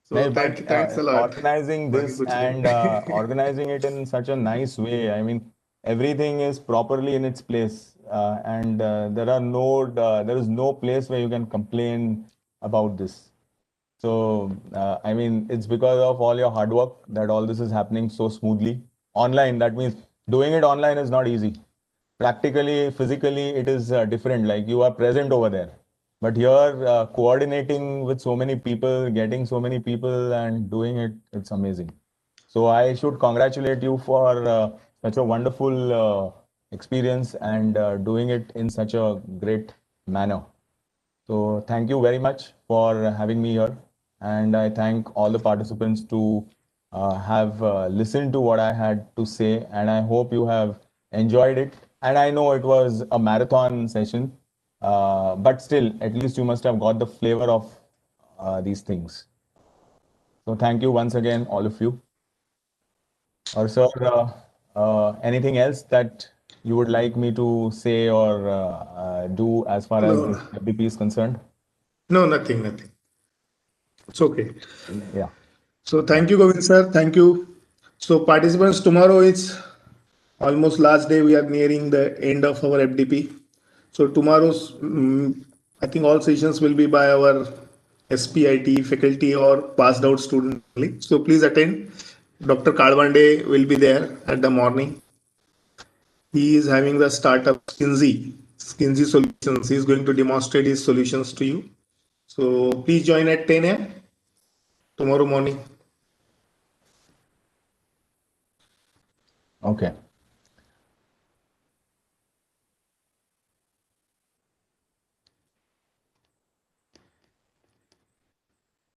सो No, but thanks a lot organizing बाकी this कुछ and नहीं organizing it in such a nice way, I mean, everything is properly in its place, and there is no place where you can complain about this. So, I mean, it's because of all your hard work that all this is happening so smoothly. Online, that means doing it online is not easy. Practically, physically, it is different. Like you are present over there. But here, coordinating with so many people, getting so many people and doing it, it's amazing. So I should congratulate you for such a wonderful experience and doing it in such a great manner. So thank you very much for having me here. And I thank all the participants to have listened to what I had to say. And I hope you have enjoyed it. And I know it was a marathon session, but still, at least you must have got the flavor of these things. So thank you once again, all of you. Or sir, anything else that you would like me to say or do as far as this no FDP is concerned? No nothing it's okay Yeah. So thank you, Govind sir. Thank you. So participants, tomorrow is almost last day. We are nearing the end of our FDP. So tomorrow's, I think all sessions will be by our S.P.I.T faculty or passed out student only. So please attend. Dr. Kalwande will be there at the morning. He is having the startup Skinsy Solutions. He is going to demonstrate his solutions to you. So please join at 10 a.m. tomorrow morning. Okay.